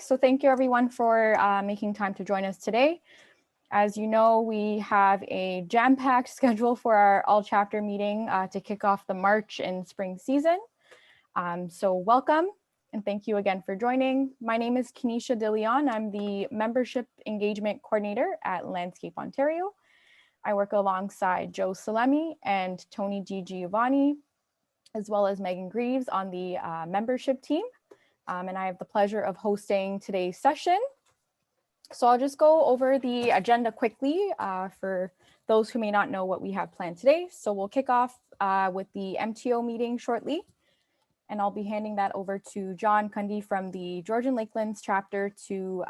so thank you everyone for making time to join us today. As you know, we have a jam-packed schedule for our all chapter meeting to kick off the March and spring season. So welcome and thank you again for joining. My name is Kenesha DeLeon. I'm the Membership Engagement Coordinator at Landscape Ontario. I work alongside Joe Salemi and Tony DiGiovanni, as well as Megan Greaves on the membership team. And I have the pleasure of hosting today's session. So I'll just go over the agenda quickly for those who may not know what we have planned today. So we'll kick off with the MTO meeting shortly. And I'll be handing that over to John Cundy from the Georgian Lakelands chapter to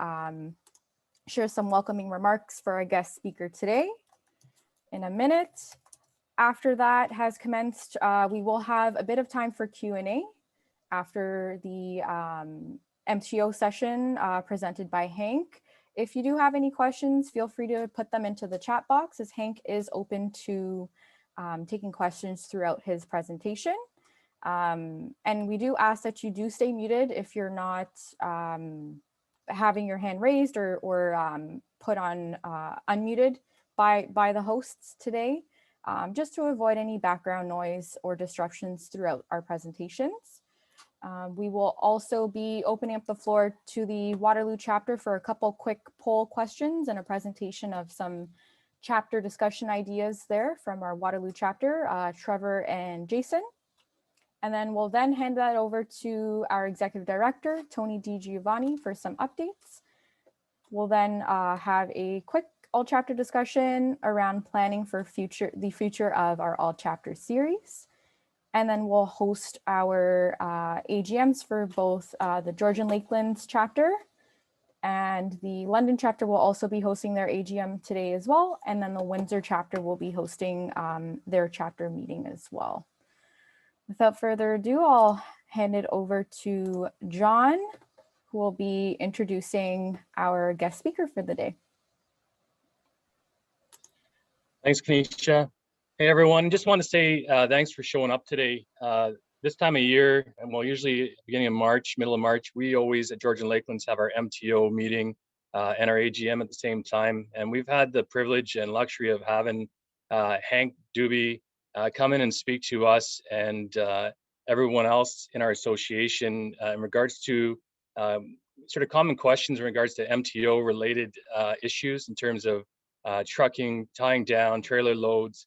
share some welcoming remarks for our guest speaker today. In a minute, after that has commenced, we will have a bit of time for Q&A after the MTO session presented by Hank. If you do have any questions, feel free to put them into the chat box, as Hank is open to taking questions throughout his presentation. And we do ask that you do stay muted if you're not having your hand raised or put on unmuted by the hosts today, just to avoid any background noise or disruptions throughout our presentations. We will also be opening up the floor to the Waterloo chapter for a couple quick poll questions and a presentation of some chapter discussion ideas there from our Waterloo chapter, Trevor and Jason. And then we'll then hand that over to our executive director, Tony DiGiovanni, for some updates. We'll then have a quick all chapter discussion around planning for the future of our all chapter series. And then we'll host our AGMs for both the Georgian Lakelands chapter and the London chapter will also be hosting their AGM today as well. And then the Windsor chapter will be hosting their chapter meeting as well. Without further ado, I'll hand it over to John, who will be introducing our guest speaker for the day. Thanks, Kenesha. Hey everyone, just want to say thanks for showing up today. This time of year, and well, usually beginning of March, middle of March, we always at Georgian Lakelands have our MTO meeting and our AGM at the same time. And we've had the privilege and luxury of having Hank Dubee come in and speak to us and everyone else in our association in regards to sort of common questions in regards to MTO related issues in terms of trucking, tying down, trailer loads,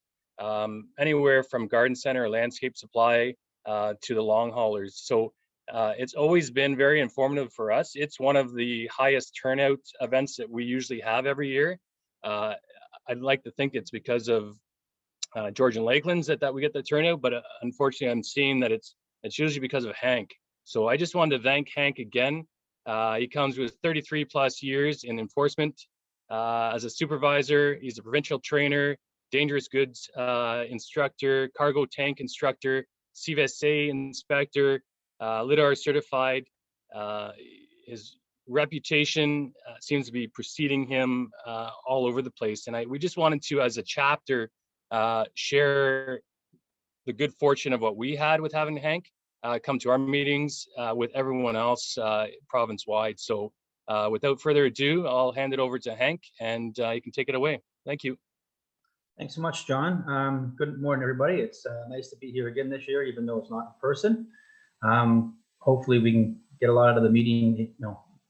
anywhere from garden center or landscape supply to the long haulers. So it's always been very informative for us. It's one of the highest turnout events that we usually have every year. I'd like to think it's because of Georgian Lakelands that we get the turnout, but unfortunately I'm seeing that it's usually because of Hank. So I just wanted to thank Hank again. He comes with 33 plus years in enforcement as a supervisor. He's a provincial trainer, dangerous goods instructor, cargo tank instructor, CVSA inspector, LIDAR certified. His reputation seems to be preceding him all over the place. And we just wanted to, as a chapter, share the good fortune of what we had with having Hank come to our meetings with everyone else province-wide. So without further ado, I'll hand it over to Hank and you can take it away. Thank you. Thanks so much, John. Good morning, everybody. It's nice to be here again this year, even though it's not in person. Hopefully we can get a lot out of the meeting,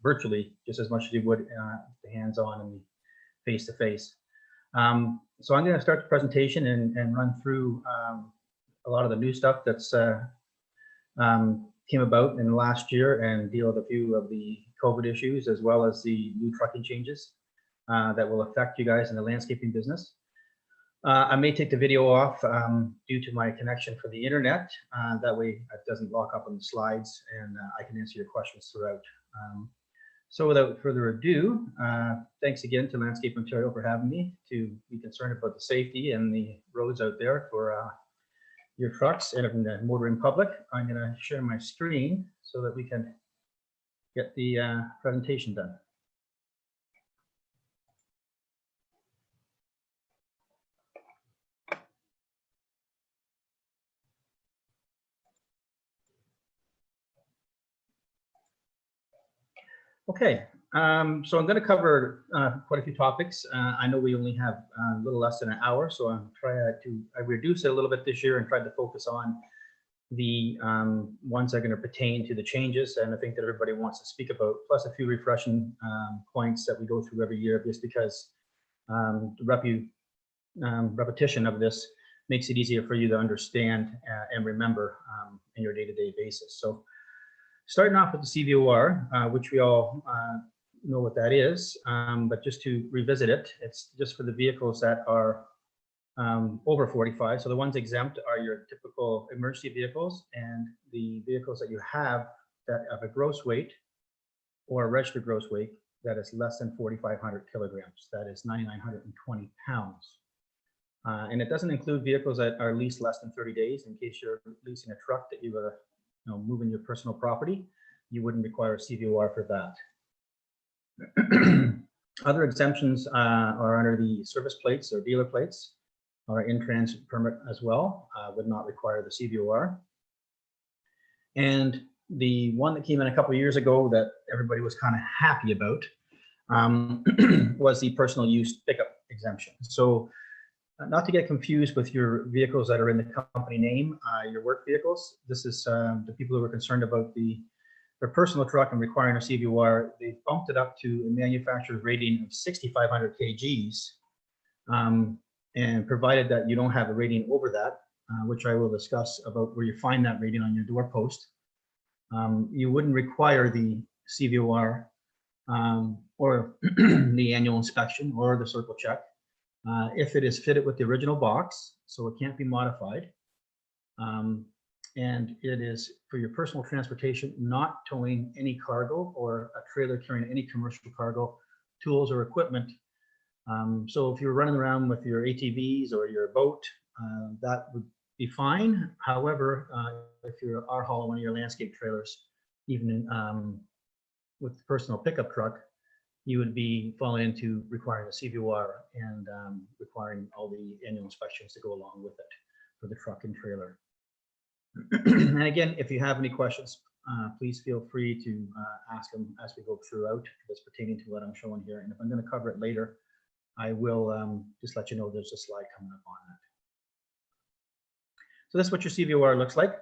virtually, just as much as you would the hands-on and the face-to-face. So I'm going to start the presentation and run through a lot of the new stuff that's came about in the last year and deal with a few of the COVID issues, as well as the new trucking changes that will affect you guys in the landscaping business. I may take the video off due to my connection for the internet. That way it doesn't lock up on the slides and I can answer your questions throughout. So without further ado, thanks again to Landscape Ontario for having me to be concerned about the safety and the roads out there for your trucks and the motoring public. I'm going to share my screen so that we can get the presentation done. Okay, so I'm going to cover quite a few topics. I know we only have a little less than an hour, so I reduced it a little bit this year and tried to focus on the ones that are going to pertain to the changes, and I think that everybody wants to speak about, plus a few refreshing points that we go through every year, just because the repetition of this makes it easier for you to understand and remember in your day-to-day basis. So starting off with the CVOR, which we all know what that is, but just to revisit it, it's just for the vehicles that are over 45. So the ones exempt are your typical emergency vehicles, and the vehicles that you have that have a gross weight or a registered gross weight that is less than 4,500 kilograms. That is 9,920 pounds. And it doesn't include vehicles that are leased less than 30 days. In case you're leasing a truck that you are moving your personal property, you wouldn't require a CVOR for that. Other exemptions are under the service plates or dealer plates, or in-transit permit as well, would not require the CVOR. And the one that came in a couple of years ago that everybody was kind of happy about was the personal use pickup exemption. So not to get confused with your vehicles that are in the company name, your work vehicles. This is the people who are concerned about their personal truck and requiring a CVOR. They bumped it up to a manufacturer's rating of 6,500 kgs. And provided that you don't have a rating over that, which I will discuss about where you find that rating on your doorpost, you wouldn't require the CVOR or the annual inspection or the circle check if it is fitted with the original box, so it can't be modified. And it is for your personal transportation, not towing any cargo or a trailer carrying any commercial cargo, tools or equipment. So if you're running around with your ATVs or your boat, that would be fine. However, if you are hauling one of your landscape trailers, even with the personal pickup truck, you would be falling into requiring a CVOR and requiring all the annual inspections to go along with it for the truck and trailer. And again, if you have any questions, please feel free to ask them as we go throughout, that's pertaining to what I'm showing here. And if I'm going to cover it later, I will just let you know there's a slide coming up on that. So this is what your CVOR looks like.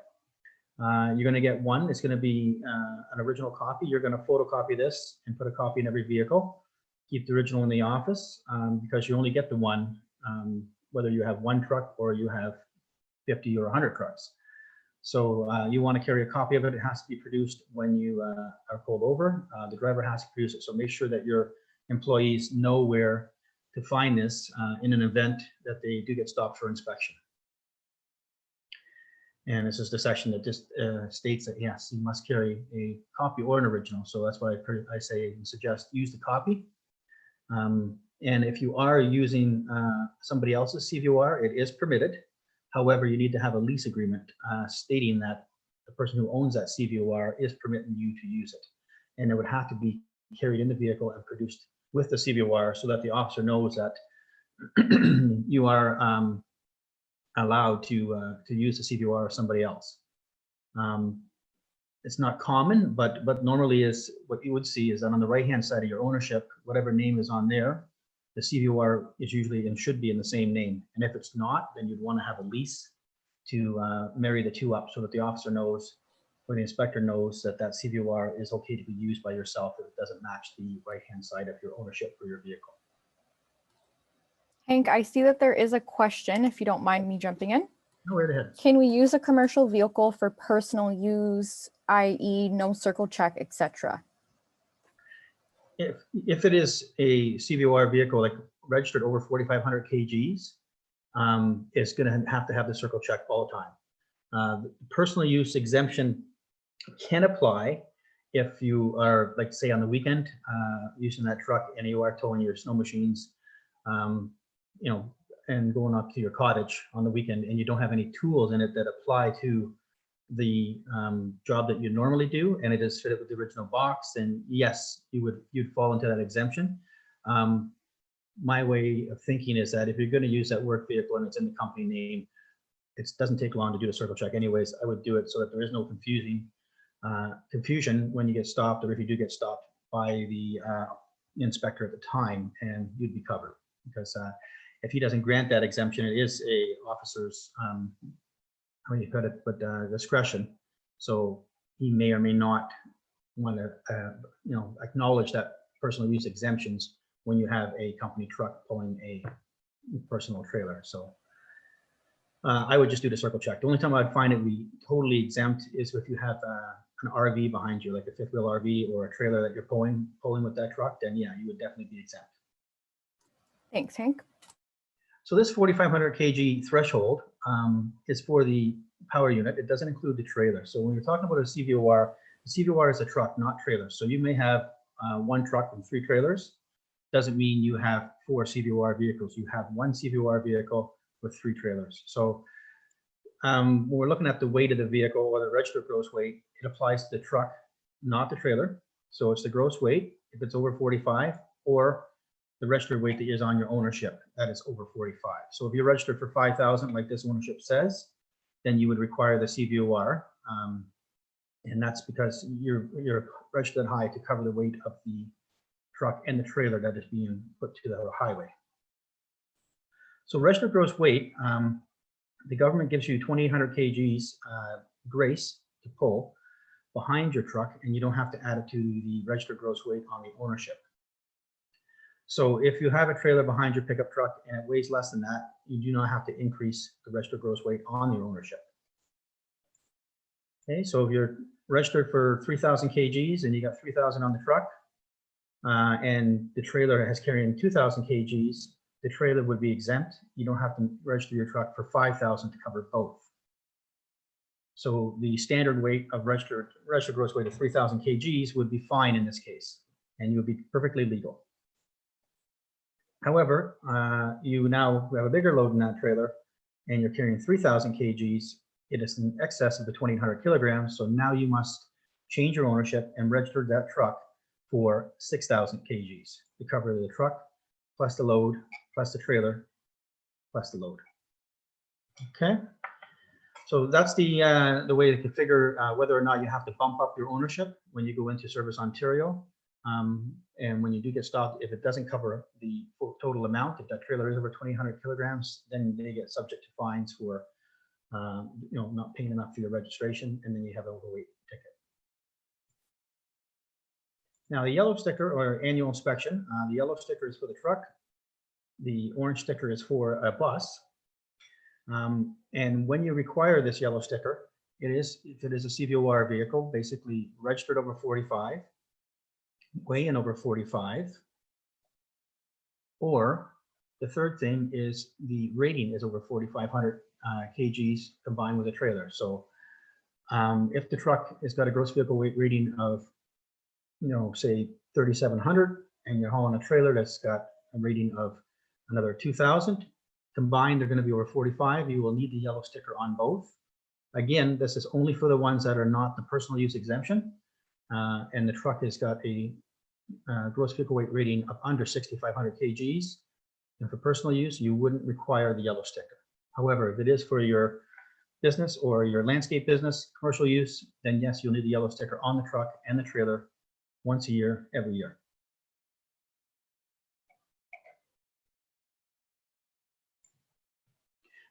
You're going to get one. It's going to be an original copy. You're going to photocopy this and put a copy in every vehicle. Keep the original in the office because you only get the one, whether you have one truck or you have 50 or 100 trucks. So you want to carry a copy of it. It has to be produced when you are pulled over. The driver has to produce it. So make sure that your employees know where to find this in an event that they do get stopped for inspection. And this is the section that just states that, yes, you must carry a copy or an original. So that's why I say and suggest use the copy. And if you are using somebody else's CVOR, it is permitted. However, you need to have a lease agreement stating that the person who owns that CVOR is permitting you to use it. And it would have to be carried in the vehicle and produced with the CVOR so that the officer knows that you are allowed to use the CVOR of somebody else. It's not common, but normally is what you would see is that on the right-hand side of your ownership, whatever name is on there, the CVOR is usually and should be in the same name. And if it's not, then you'd want to have a lease to marry the two up so that the officer knows or the inspector knows that that CVOR is okay to be used by yourself if it doesn't match the right-hand side of your ownership for your vehicle. Hank, I see that there is a question, if you don't mind me jumping in. No, right ahead. Can we use a commercial vehicle for personal use, i.e. no circle check, etc.? If it is a CVOR vehicle, like registered over 4,500 kgs, it's going to have the circle check all the time. The personal use exemption can apply if you are, like, say, on the weekend using that truck and you are towing your snow machines, and going up to your cottage on the weekend, and you don't have any tools in it that apply to the job that you normally do, and it is fitted with the original box, then yes, you'd fall into that exemption. My way of thinking is that if you're going to use that work vehicle and it's in the company name, it doesn't take long to do a circle check anyways. I would do it so that there is no confusion when you get stopped, or if you do get stopped, by the inspector at the time, and you'd be covered, because if he doesn't grant that exemption, it is a officer's how you put it, but discretion. So he may or may not want to acknowledge that personal use exemptions when you have a company truck pulling a personal trailer. So I would just do the circle check. The only time I'd find it be totally exempt is if you have an RV behind you, like a fifth wheel RV or a trailer that you're pulling with that truck, then yeah, you would definitely be exempt. Thanks, Hank. So this 4,500 kg threshold is for the power unit. It doesn't include the trailer. So when you're talking about a CVOR, the CVOR is a truck, not trailers. So you may have one truck and 3 trailers. Doesn't mean you have 4 CVOR vehicles. You have 1 CVOR vehicle with 3 trailers. So when we're looking at the weight of the vehicle or the registered gross weight, it applies to the truck, not the trailer. So it's the gross weight if it's over 45, or the registered weight that is on your ownership that is over 45. So if you're registered for 5,000, like this ownership says, then you would require the CVOR, and that's because you're registered high to cover the weight of the truck and the trailer that is being put to the highway. So registered gross weight, the government gives you 2,800 kgs grace to pull behind your truck, and you don't have to add it to the registered gross weight on the ownership. So if you have a trailer behind your pickup truck and it weighs less than that, you do not have to increase the registered gross weight on the ownership. Okay, so if you're registered for 3,000 kgs and you got 3,000 on the truck, and the trailer has carrying 2,000 kgs, the trailer would be exempt. You don't have to register your truck for 5,000 to cover both. So the standard weight of registered gross weight of 3,000 kgs would be fine in this case, and you would be perfectly legal. However, you now have a bigger load in that trailer and you're carrying 3,000 kgs. It is in excess of the 2,800 kilograms. So now you must change your ownership and register that truck for 6,000 kgs to cover the truck, plus the load, plus the trailer, plus the load. Okay. So that's the way to configure whether or not you have to bump up your ownership when you go into Service Ontario. And when you do get stopped, if it doesn't cover the full total amount, if that trailer is over 2,800 kilograms, then they get subject to fines for not paying enough for your registration, and then you have an overweight ticket. Now the yellow sticker or annual inspection, the yellow sticker is for the truck. The orange sticker is for a bus. And when you require this yellow sticker, it is, if it is a CVOR vehicle, basically registered over 45, weighing over 45, or the third thing is the rating is over 4,500 kgs combined with a trailer. So if the truck has got a gross vehicle weight rating of, say 3,700, and you're hauling a trailer that's got a rating of another 2,000, combined they're going to be over 45, you will need the yellow sticker on both. Again, this is only for the ones that are not the personal use exemption, and the truck has got a gross vehicle weight rating of under 6,500 kgs. And for personal use, you wouldn't require the yellow sticker. However, if it is for your business or your landscape business, commercial use, then yes, you'll need the yellow sticker on the truck and the trailer once a year, every year.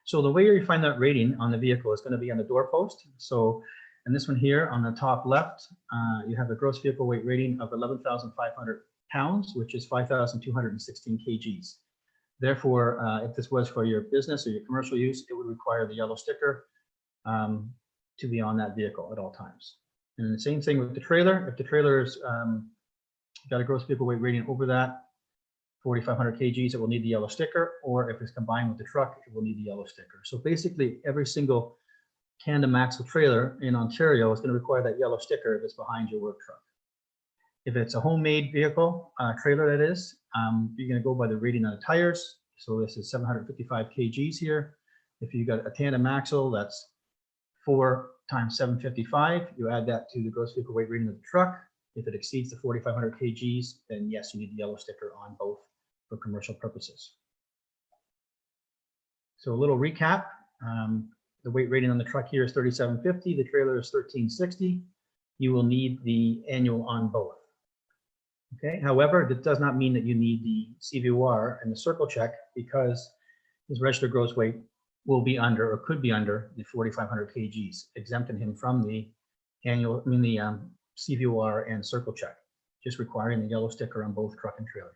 So the way you find that rating on the vehicle is going to be on the doorpost. So in this one here on the top left, you have a gross vehicle weight rating of 11,500 pounds, which is 5,216 kgs. Therefore, if this was for your business or your commercial use, it would require the yellow sticker to be on that vehicle at all times. And the same thing with the trailer. If the trailer's got a gross vehicle weight rating over that 4,500 kgs, it will need the yellow sticker, or if it's combined with the truck, it will need the yellow sticker. So basically, every single tandem axle trailer in Ontario is going to require that yellow sticker if it's behind your work truck. If it's a homemade vehicle, trailer that is, you're going to go by the rating on the tires. So this is 755 kgs here. If you got a tandem axle, that's 4 times 755. You add that to the gross vehicle weight rating of the truck. If it exceeds the 4,500 kgs, then yes, you need the yellow sticker on both for commercial purposes. So a little recap. The weight rating on the truck here is 3,750. The trailer is 1,360. You will need the annual on both. Okay, however, that does not mean that you need the CVOR and the circle check, because his registered gross weight will be under, or could be under, the 4,500 kgs, exempting him from the CVOR and circle check, just requiring the yellow sticker on both truck and trailer.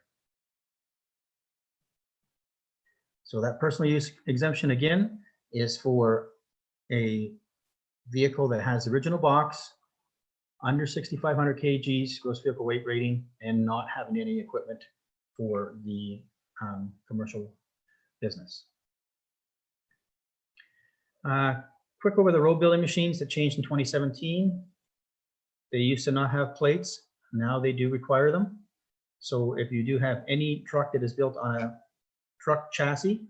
So that personal use exemption, again, is for a vehicle that has the original box, under 6,500 kgs gross vehicle weight rating, and not having any equipment for the commercial business. Quick over the road building machines that changed in 2017. They used to not have plates. Now they do require them. So if you do have any truck that is built on a truck chassis,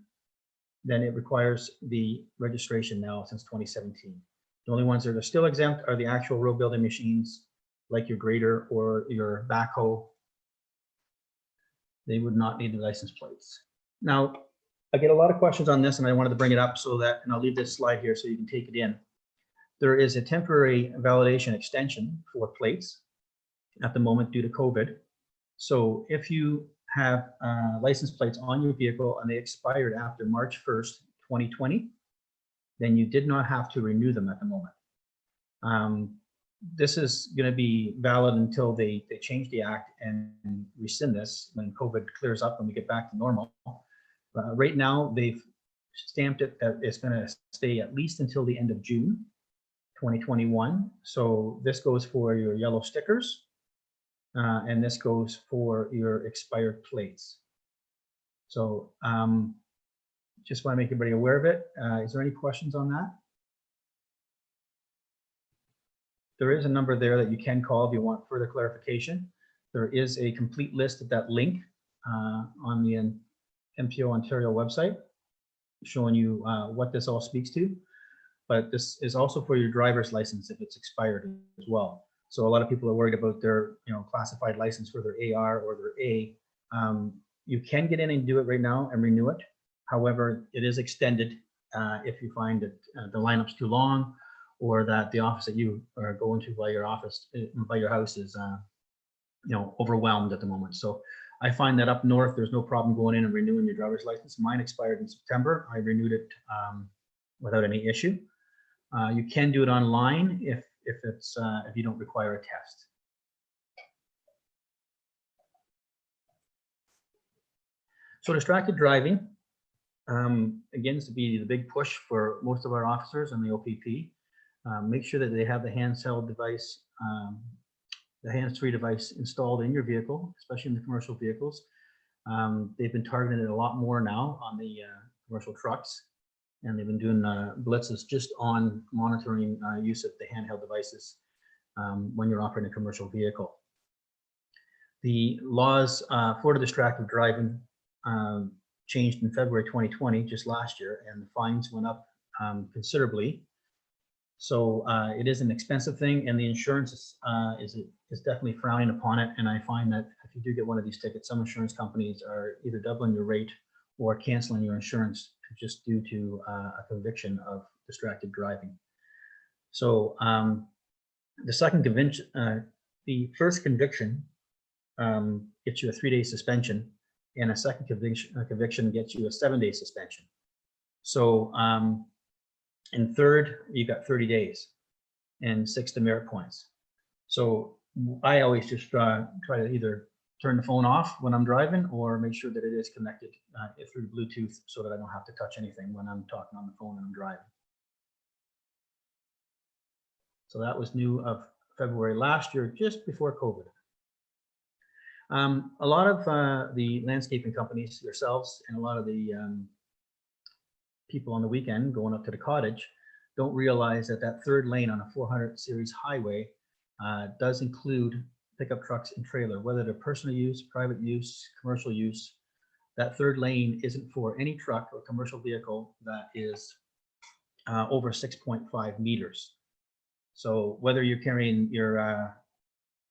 then it requires the registration now since 2017. The only ones that are still exempt are the actual road building machines, like your grader or your backhoe. They would not need the license plates. Now, I get a lot of questions on this, and I wanted to bring it up so that, and I'll leave this slide here so you can take it in. There is a temporary validation extension for plates at the moment due to COVID. So if you have license plates on your vehicle and they expired after March 1st, 2020, then you did not have to renew them at the moment. This is going to be valid until they change the act and rescind this when COVID clears up and we get back to normal. Right now, they've stamped it that it's going to stay at least until the end of June 2021. So this goes for your yellow stickers, and this goes for your expired plates. So just want to make everybody aware of it. Is there any questions on that? There is a number there that you can call if you want further clarification. There is a complete list of that link on the MTO Ontario website, showing you what this all speaks to. But this is also for your driver's license if it's expired as well. So a lot of people are worried about their classified license for their AR or their A. You can get in and do it right now and renew it. However, it is extended if you find that the lineup's too long, or that the office that you are going to by your house is overwhelmed at the moment. So I find that up north, there's no problem going in and renewing your driver's license. Mine expired in September. I renewed it without any issue. You can do it online if you don't require a test. So distracted driving, again, is to be the big push for most of our officers and the OPP. Make sure that they have the handheld device, the hands-free device installed in your vehicle, especially in the commercial vehicles. They've been targeting it a lot more now on the commercial trucks, and they've been doing blitzes just on monitoring use of the handheld devices when you're operating a commercial vehicle. The laws for the distracted driving changed in February 2020, just last year, and the fines went up considerably. So it is an expensive thing, and the insurance is definitely frowning upon it. And I find that if you do get one of these tickets, some insurance companies are either doubling your rate or canceling your insurance just due to a conviction of distracted driving. So the second conviction, the first conviction gets you a 3-day suspension, and a second conviction gets you a 7-day suspension. So in third, you got 30 days, and 6 demerit points. So I always just try to either turn the phone off when I'm driving, or make sure that it is connected through Bluetooth so that I don't have to touch anything when I'm talking on the phone and I'm driving. So that was new of February last year, just before COVID. A lot of the landscaping companies, yourselves, and a lot of the people on the weekend going up to the cottage don't realize that that third lane on a 400 series highway does include pickup trucks and trailer, whether they're personal use, private use, commercial use. That third lane isn't for any truck or commercial vehicle that is over 6.5 meters. So whether you're carrying your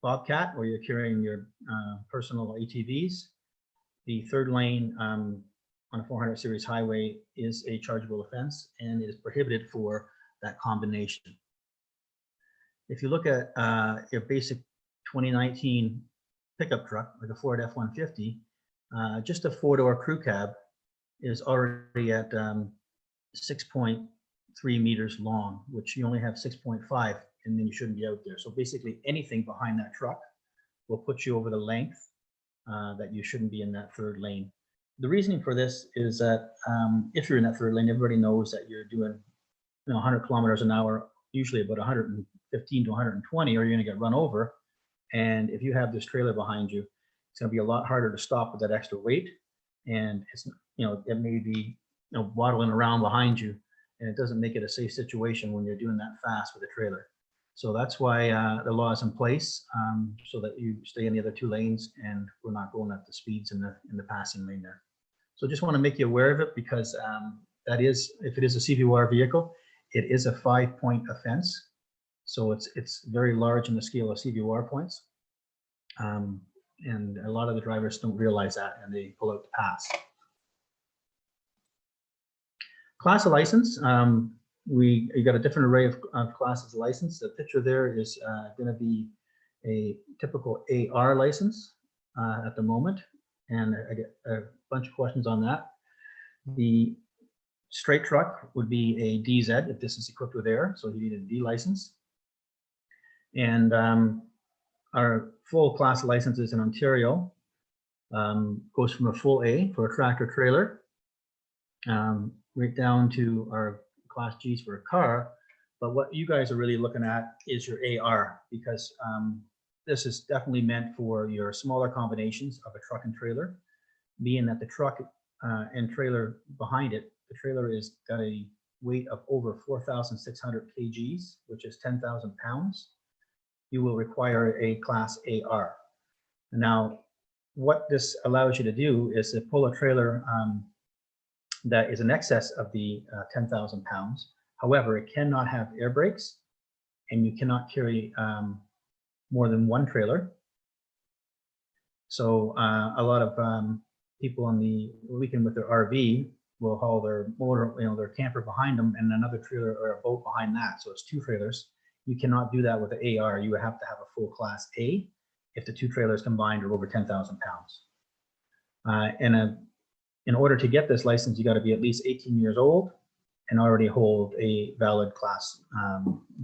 Bobcat or you're carrying your personal ATVs, the third lane on a 400 series highway is a chargeable offense and is prohibited for that combination. If you look at your basic 2019 pickup truck, like a Ford F-150, just a four-door crew cab is already at 6.3 meters long, which you only have 6.5, and then you shouldn't be out there. So basically anything behind that truck will put you over the length that you shouldn't be in that third lane. The reasoning for this is that if you're in that third lane, everybody knows that you're doing 100 kilometers an hour, usually about 115 to 120, or you're going to get run over. And if you have this trailer behind you, it's going to be a lot harder to stop with that extra weight. And it's, it may be, waddling around behind you, and it doesn't make it a safe situation when you're doing that fast with a trailer. So that's why the law is in place, so that you stay in the other two lanes and we're not going at the speeds in the passing lane there. So just want to make you aware of it, because that is, if it is a CVOR vehicle, it is a 5-point offense. So it's very large in the scale of CVOR points. And a lot of the drivers don't realize that, and they pull out the pass. Class of license, you got a different array of classes of license. The picture there is going to be a typical AR license at the moment, and I get a bunch of questions on that. The straight truck would be a DZ if this is equipped with air, so you need a D license. And our full class of licenses in Ontario goes from a full A for a tractor trailer, right down to our class Gs for a car. But what you guys are really looking at is your AR, because this is definitely meant for your smaller combinations of a truck and trailer, being that the truck and trailer behind it, the trailer is got a weight of over 4,600 kgs, which is 10,000 pounds. You will require a class AR. Now, what this allows you to do is to pull a trailer that is in excess of the 10,000 pounds. However, it cannot have air brakes, and you cannot carry more than one trailer. So a lot of people on the weekend with their RV will haul their motor, their camper behind them, and another trailer or a boat behind that. So it's two trailers. You cannot do that with the AR. You would have to have a full class A if the two trailers combined are over 10,000 pounds. In order to get this license, you got to be at least 18 years old and already hold a valid class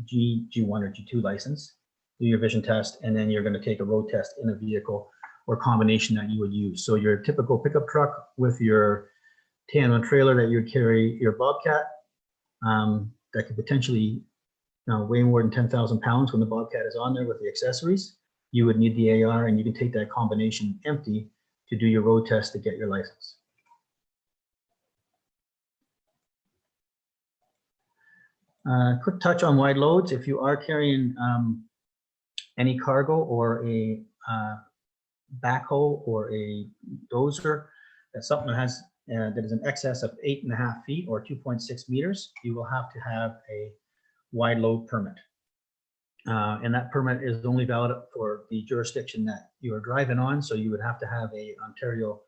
G, G1 or G2 license. Do your vision test, and then you're going to take a road test in a vehicle or combination that you would use. So your typical pickup truck with your tandem trailer that you would carry your Bobcat, that could potentially weigh more than 10,000 pounds when the Bobcat is on there with the accessories, you would need the AR, and you can take that combination empty to do your road test to get your license. Quick touch on wide loads. If you are carrying any cargo or a backhoe or a dozer, that's something that has that is in excess of 8.5 feet or 2.6 meters, you will have to have a wide load permit. And that permit is only valid for the jurisdiction that you are driving on. So you would have to have a Ontario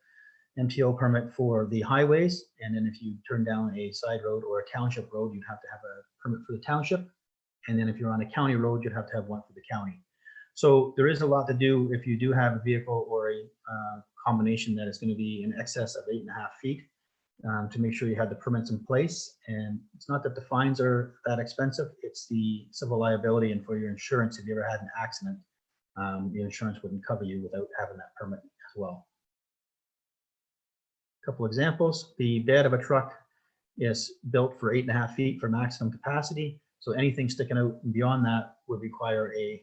MTO permit for the highways. And then if you turn down a side road or a township road, you'd have to have a permit for the township. And then if you're on a county road, you'd have to have one for the county. So there is a lot to do if you do have a vehicle or a combination that is going to be in excess of 8.5 feet to make sure you have the permits in place. And it's not that the fines are that expensive, it's the civil liability, and for your insurance, if you ever had an accident, the insurance wouldn't cover you without having that permit as well. A couple examples. The bed of a truck is built for 8.5 feet for maximum capacity. So anything sticking out beyond that would require a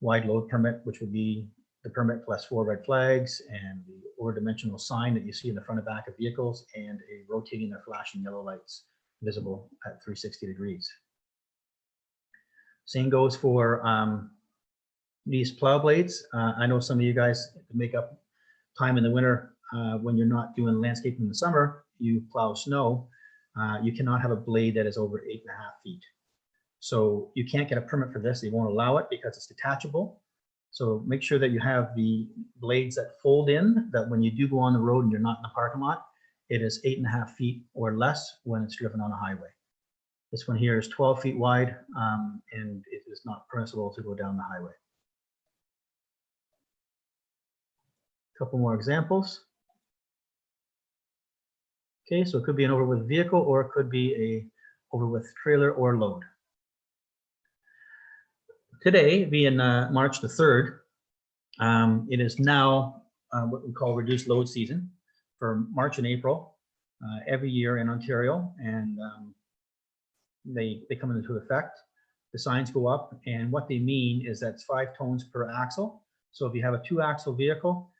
wide load permit, which would be the permit plus 4 red flags and the over-dimensional sign that you see in the front and back of vehicles, and a rotating or flashing yellow lights visible at 360 degrees. Same goes for these plow blades. I know some of you guys make up time in the winter when you're not doing landscaping in the summer, you plow snow. You cannot have a blade that is over 8.5 feet. So you can't get a permit for this. They won't allow it because it's detachable. So make sure that you have the blades that fold in, that when you do go on the road and you're not in the parking lot, it is 8.5 feet or less when it's driven on a highway. This one here is 12 feet wide, and it is not permissible to go down the highway. Couple more examples. Okay, so it could be an overweight vehicle, or it could be a overweight trailer or load. Today, being March the 3rd, it is now what we call reduced load season for March and April every year in Ontario, and they come into effect. The signs go up, and what they mean is that's 5 tons per axle. So if you have a 2-axle vehicle,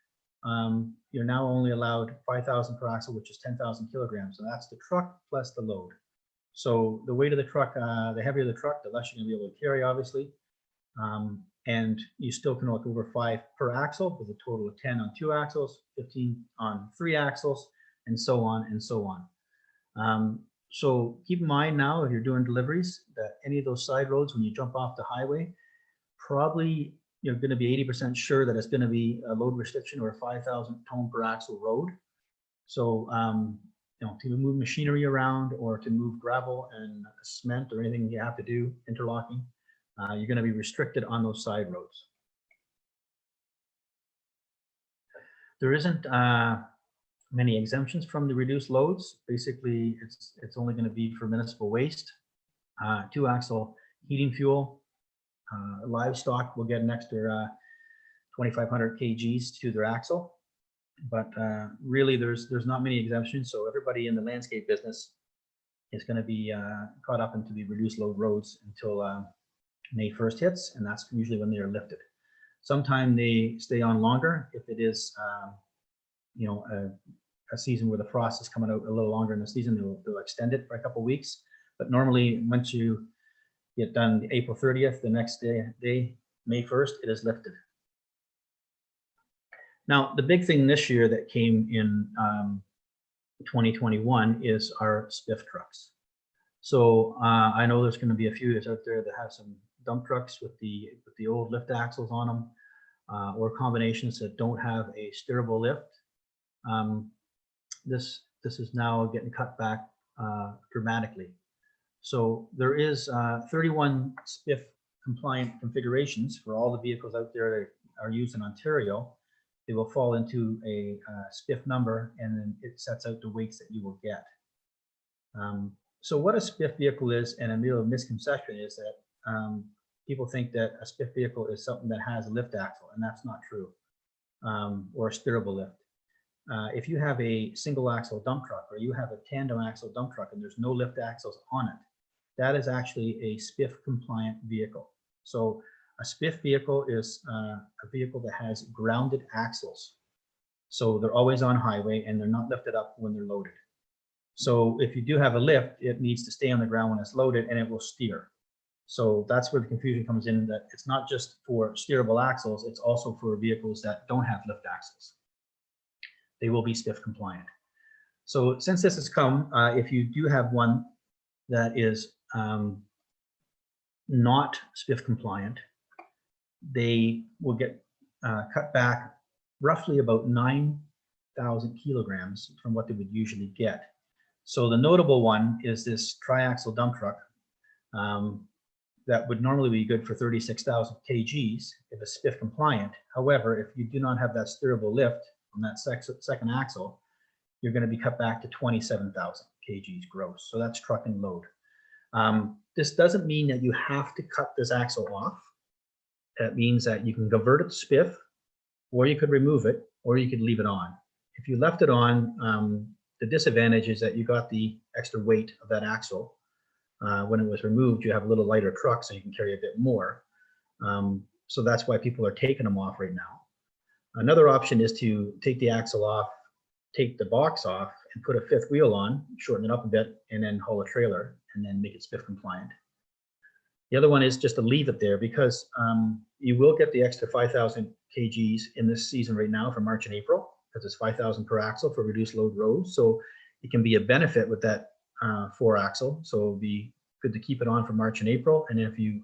you're now only allowed 5,000 per axle, which is 10,000 kilograms. So that's the truck plus the load. So the weight of the truck, the heavier the truck, the less you're gonna be able to carry, obviously. And you still can look over 5 per axle with a total of 10 on 2 axles, 15 on 3 axles, and so on and so on. So keep in mind now, if you're doing deliveries, that any of those side roads, when you jump off the highway, probably you're going to be 80% sure that it's going to be a load restriction or a 5,000 ton per axle road. So, you know, to move machinery around or to move gravel and cement or anything you have to do, interlocking, you're going to be restricted on those side roads. There isn't many exemptions from the reduced loads. Basically, it's only going to be for municipal waste, 2-axle heating fuel, livestock will get an extra 2,500 kgs to their axle, but really there's not many exemptions. So everybody in the landscape business is going to be caught up into the reduced load roads until May 1st hits, and that's usually when they are lifted. Sometimes they stay on longer if it is you know, a season where the frost is coming out a little longer in the season. They'll extend it for a couple of weeks, but normally once you get done April 30th, the next day, May 1st, it is lifted. Now, the big thing this year that came in 2021 is our SPIF trucks. So I know there's going to be a few out there that have some dump trucks with the old lift axles on them, or combinations that don't have a steerable lift. This is now getting cut back dramatically. So there is 31 SPIF compliant configurations for all the vehicles out there that are used in Ontario. They will fall into a SPIF number, and then it sets out the weights that you will get. So what a SPIF vehicle is, and a real misconception is that people think that a SPIF vehicle is something that has a lift axle, and that's not true, or a steerable lift. If you have a single axle dump truck, or you have a tandem axle dump truck and there's no lift axles on it, that is actually a SPIF compliant vehicle. So a SPIF vehicle is a vehicle that has grounded axles. So they're always on highway and they're not lifted up when they're loaded. So if you do have a lift, it needs to stay on the ground when it's loaded, and it will steer. So that's where the confusion comes in, that it's not just for steerable axles, it's also for vehicles that don't have lift axles. They will be SPIF compliant. So since this has come, if you do have one that is not SPIF compliant, they will get cut back roughly about 9,000 kilograms from what they would usually get. So the notable one is this triaxle dump truck that would normally be good for 36,000 kgs if it's SPIF compliant. However, if you do not have that steerable lift on that second axle, you're going to be cut back to 27,000 kgs gross. So that's truck and load. This doesn't mean that you have to cut this axle off. That means that you can convert it to SPIF, or you could remove it, or you could leave it on. If you left it on, the disadvantage is that you got the extra weight of that axle. When it was removed, you have a little lighter truck, so you can carry a bit more. So that's why people are taking them off right now. Another option is to take the axle off, take the box off, and put a fifth wheel on, shorten it up a bit, and then haul a trailer, and then make it SPIF compliant. The other one is just to leave it there, because you will get the extra 5,000 kgs in this season right now for March and April, because it's 5,000 per axle for reduced load roads. So it can be a benefit with that 4-axle. So it'll be good to keep it on for March and April. And if you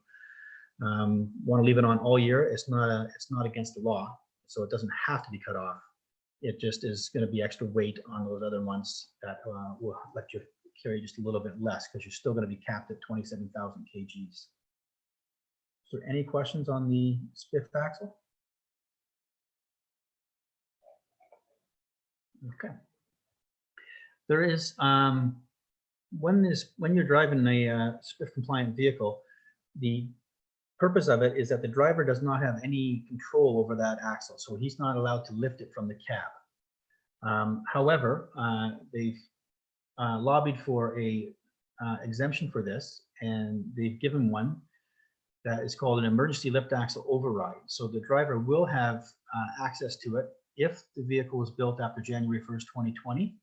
want to leave it on all year, it's not against the law. So it doesn't have to be cut off. It just is going to be extra weight on those other ones that will let you carry just a little bit less, because you're still going to be capped at 27,000 kgs. Is there any questions on the SPIF axle? Okay. There is when you're driving a SPIF compliant vehicle, the purpose of it is that the driver does not have any control over that axle, so he's not allowed to lift it from the cab. However, they've lobbied for a exemption for this, and they've given one that is called an emergency lift axle override. So the driver will have access to it if the vehicle was built after January 1st, 2020.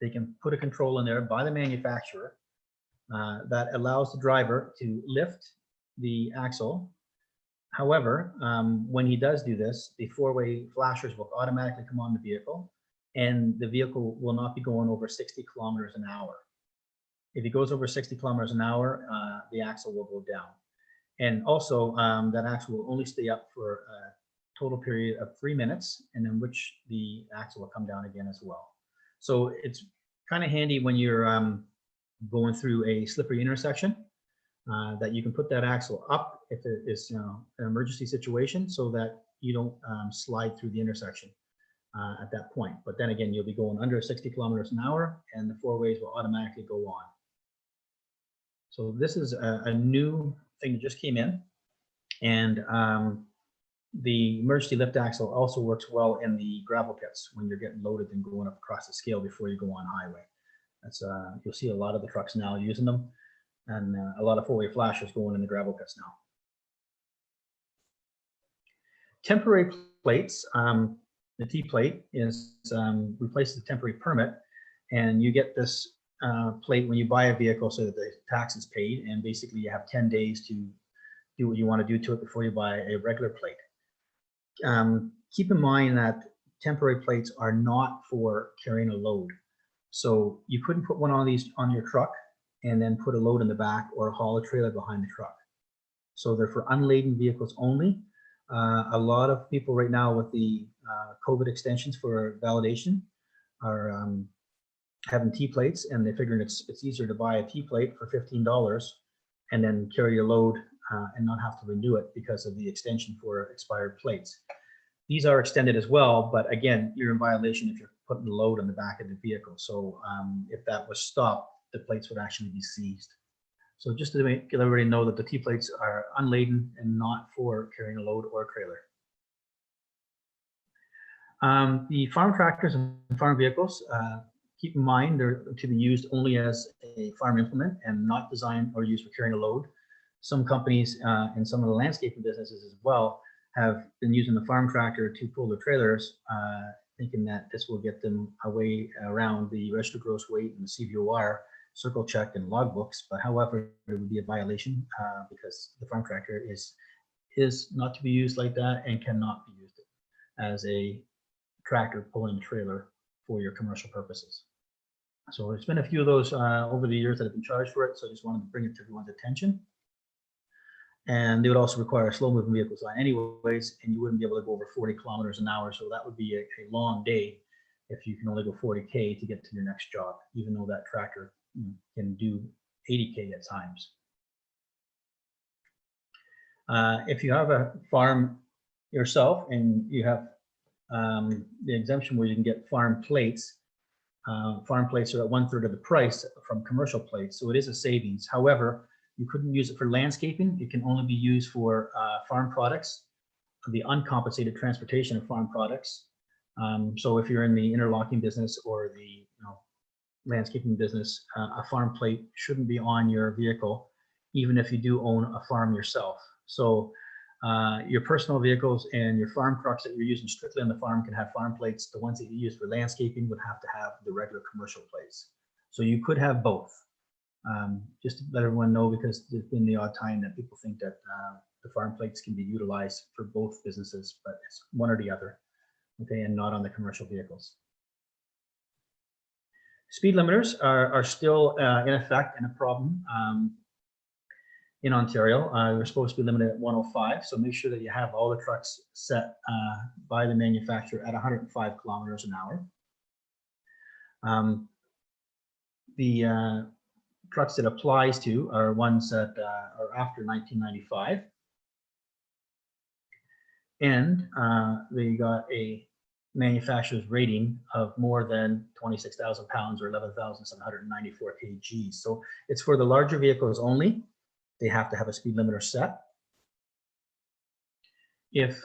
They can put a control in there by the manufacturer that allows the driver to lift the axle. However, when he does do this, the four-way flashers will automatically come on the vehicle, and the vehicle will not be going over 60 kilometers an hour. If he goes over 60 kilometers an hour, the axle will go down. And also, that axle will only stay up for a total period of 3 minutes, and then which the axle will come down again as well. So it's kind of handy when you're going through a slippery intersection, that you can put that axle up if it is an emergency situation, so that you don't slide through the intersection at that point. But then again, you'll be going under 60 kilometers an hour, and the four ways will automatically go on. So this is a new thing that just came in, and the emergency lift axle also works well in the gravel pits when you're getting loaded and going up across the scale before you go on highway. That's you'll see a lot of the trucks now using them, and a lot of four-way flashers going in the gravel pits now. Temporary plates, the T plate is replaces the temporary permit, and you get this plate when you buy a vehicle so that the tax is paid, and basically you have 10 days to do what you want to do to it before you buy a regular plate. Keep in mind that temporary plates are not for carrying a load. So you couldn't put one on these on your truck and then put a load in the back or haul a trailer behind the truck. So they're for unladen vehicles only. A lot of people right now with the COVID extensions for validation are having T plates, and they're figuring it's easier to buy a T plate for $15 and then carry your load and not have to renew it because of the extension for expired plates. These are extended as well, but again, you're in violation if you're putting the load on the back of the vehicle. So if that was stopped, the plates would actually be seized. So just to make everybody know that the T plates are unladen and not for carrying a load or a trailer. The farm tractors and farm vehicles, keep in mind they're to be used only as a farm implement and not designed or used for carrying a load. Some companies and some of the landscaping businesses as well have been using the farm tractor to pull their trailers, thinking that this will get them away around the registered gross weight and the CVOR, circle check, and logbooks. But however, it would be a violation because the farm tractor is not to be used like that and cannot be used as a tractor pulling a trailer for your commercial purposes. So there's been a few of those over the years that have been charged for it. So I just wanted to bring it to everyone's attention. And they would also require a slow moving vehicle sign anyways, and you wouldn't be able to go over 40 kilometers an hour. So that would be a long day if you can only go 40K to get to your next job, even though that tractor can do 80K at times. If you have a farm yourself and you have the exemption where you can get farm plates are at 1/3 of the price from commercial plates. So it is a savings. However, you couldn't use it for landscaping. It can only be used for farm products, for the uncompensated transportation of farm products. So if you're in the interlocking business or the landscaping business, a farm plate shouldn't be on your vehicle, even if you do own a farm yourself. So your personal vehicles and your farm trucks that you're using strictly on the farm can have farm plates. The ones that you use for landscaping would have to have the regular commercial plates. So you could have both. Just to let everyone know, because there's been the odd time that people think that the farm plates can be utilized for both businesses, but it's one or the other, okay, and not on the commercial vehicles. Speed limiters are still in effect and a problem in Ontario. We're supposed to be limited at 105, so make sure that you have all the trucks set by the manufacturer at 105 kilometers an hour. The trucks it applies to are ones that are after 1995, and they got a manufacturer's rating of more than 26,000 pounds or 11,794 kg. So it's for the larger vehicles only. They have to have a speed limiter set. If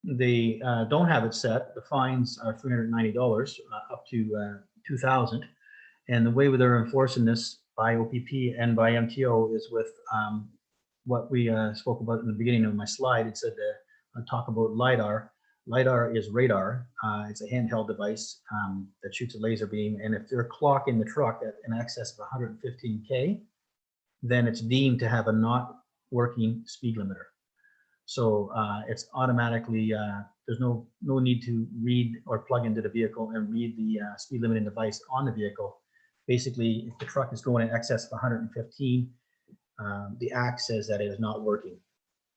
they don't have it set, the fines are $390 up to $2,000. And the way they're enforcing this by OPP and by MTO is with what we spoke about in the beginning of my slide. It said I'll talk about LiDAR. LiDAR is radar. It's a handheld device that shoots a laser beam. And if they're clocking the truck at an excess of 115K, then it's deemed to have a not working speed limiter. So it's automatically, there's no need to read or plug into the vehicle and read the speed limiting device on the vehicle. Basically, if the truck is going in excess of 115, the act says that it is not working.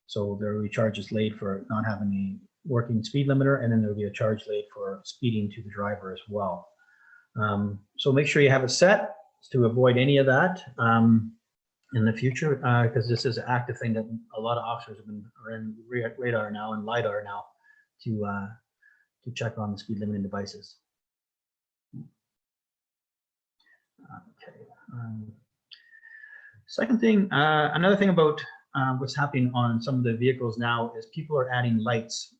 So there will be charges laid for not having the working speed limiter, and then there will be a charge laid for speeding to the driver as well. So make sure you have it set to avoid any of that in the future, because this is an active thing that a lot of officers have been in radar now and LiDAR now to check on the speed limiting devices. Okay. Second thing, another thing about what's happening on some of the vehicles now is people are adding lights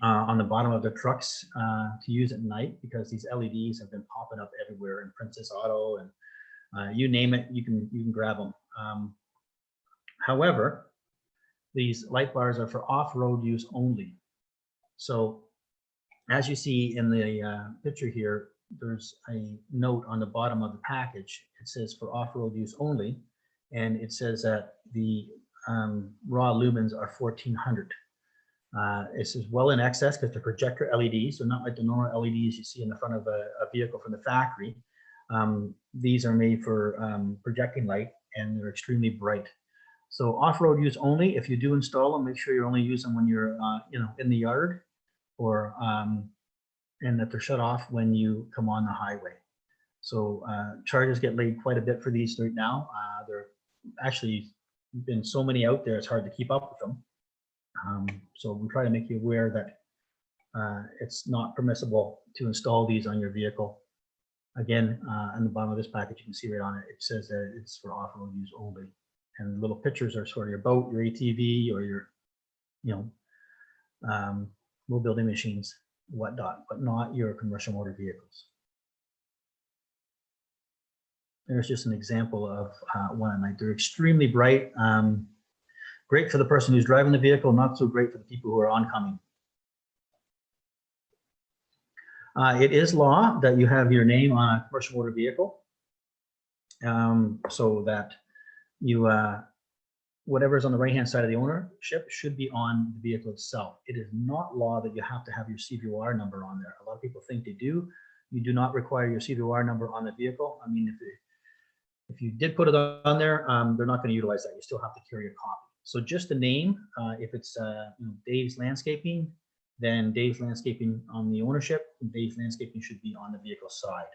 on the bottom of their trucks to use at night, because these LEDs have been popping up everywhere in Princess Auto and you name it, you can grab them. However, these light bars are for off-road use only. So as you see in the picture here, there's a note on the bottom of the package. It says for off-road use only, and it says that the raw lumens are 1400. This is well in excess because they're projector LEDs, so not like the normal LEDs you see in the front of a vehicle from the factory. These are made for projecting light, and they're extremely bright. So off-road use only. If you do install them, make sure you only use them when you're in the yard, or and that they're shut off when you come on the highway. So charges get laid quite a bit for these right now. There actually been so many out there, it's hard to keep up with them. So we try to make you aware that it's not permissible to install these on your vehicle. Again, on the bottom of this package, you can see right on it, it says that it's for off-road use only. And the little pictures are sort of your boat, your ATV, or your, low building machines, whatnot, but not your commercial motor vehicles. There's just an example of one at night. They're extremely bright. Great for the person who's driving the vehicle, not so great for the people who are oncoming. It is law that you have your name on a commercial motor vehicle, so that you, whatever is on the right-hand side of the ownership should be on the vehicle itself. It is not law that you have to have your CVOR number on there. A lot of people think they do. You do not require your CVOR number on the vehicle. I mean, if you did put it on there, they're not going to utilize that. You still have to carry a copy. So just the name, if it's Dave's Landscaping, then Dave's Landscaping on the ownership, and Dave's Landscaping should be on the vehicle side.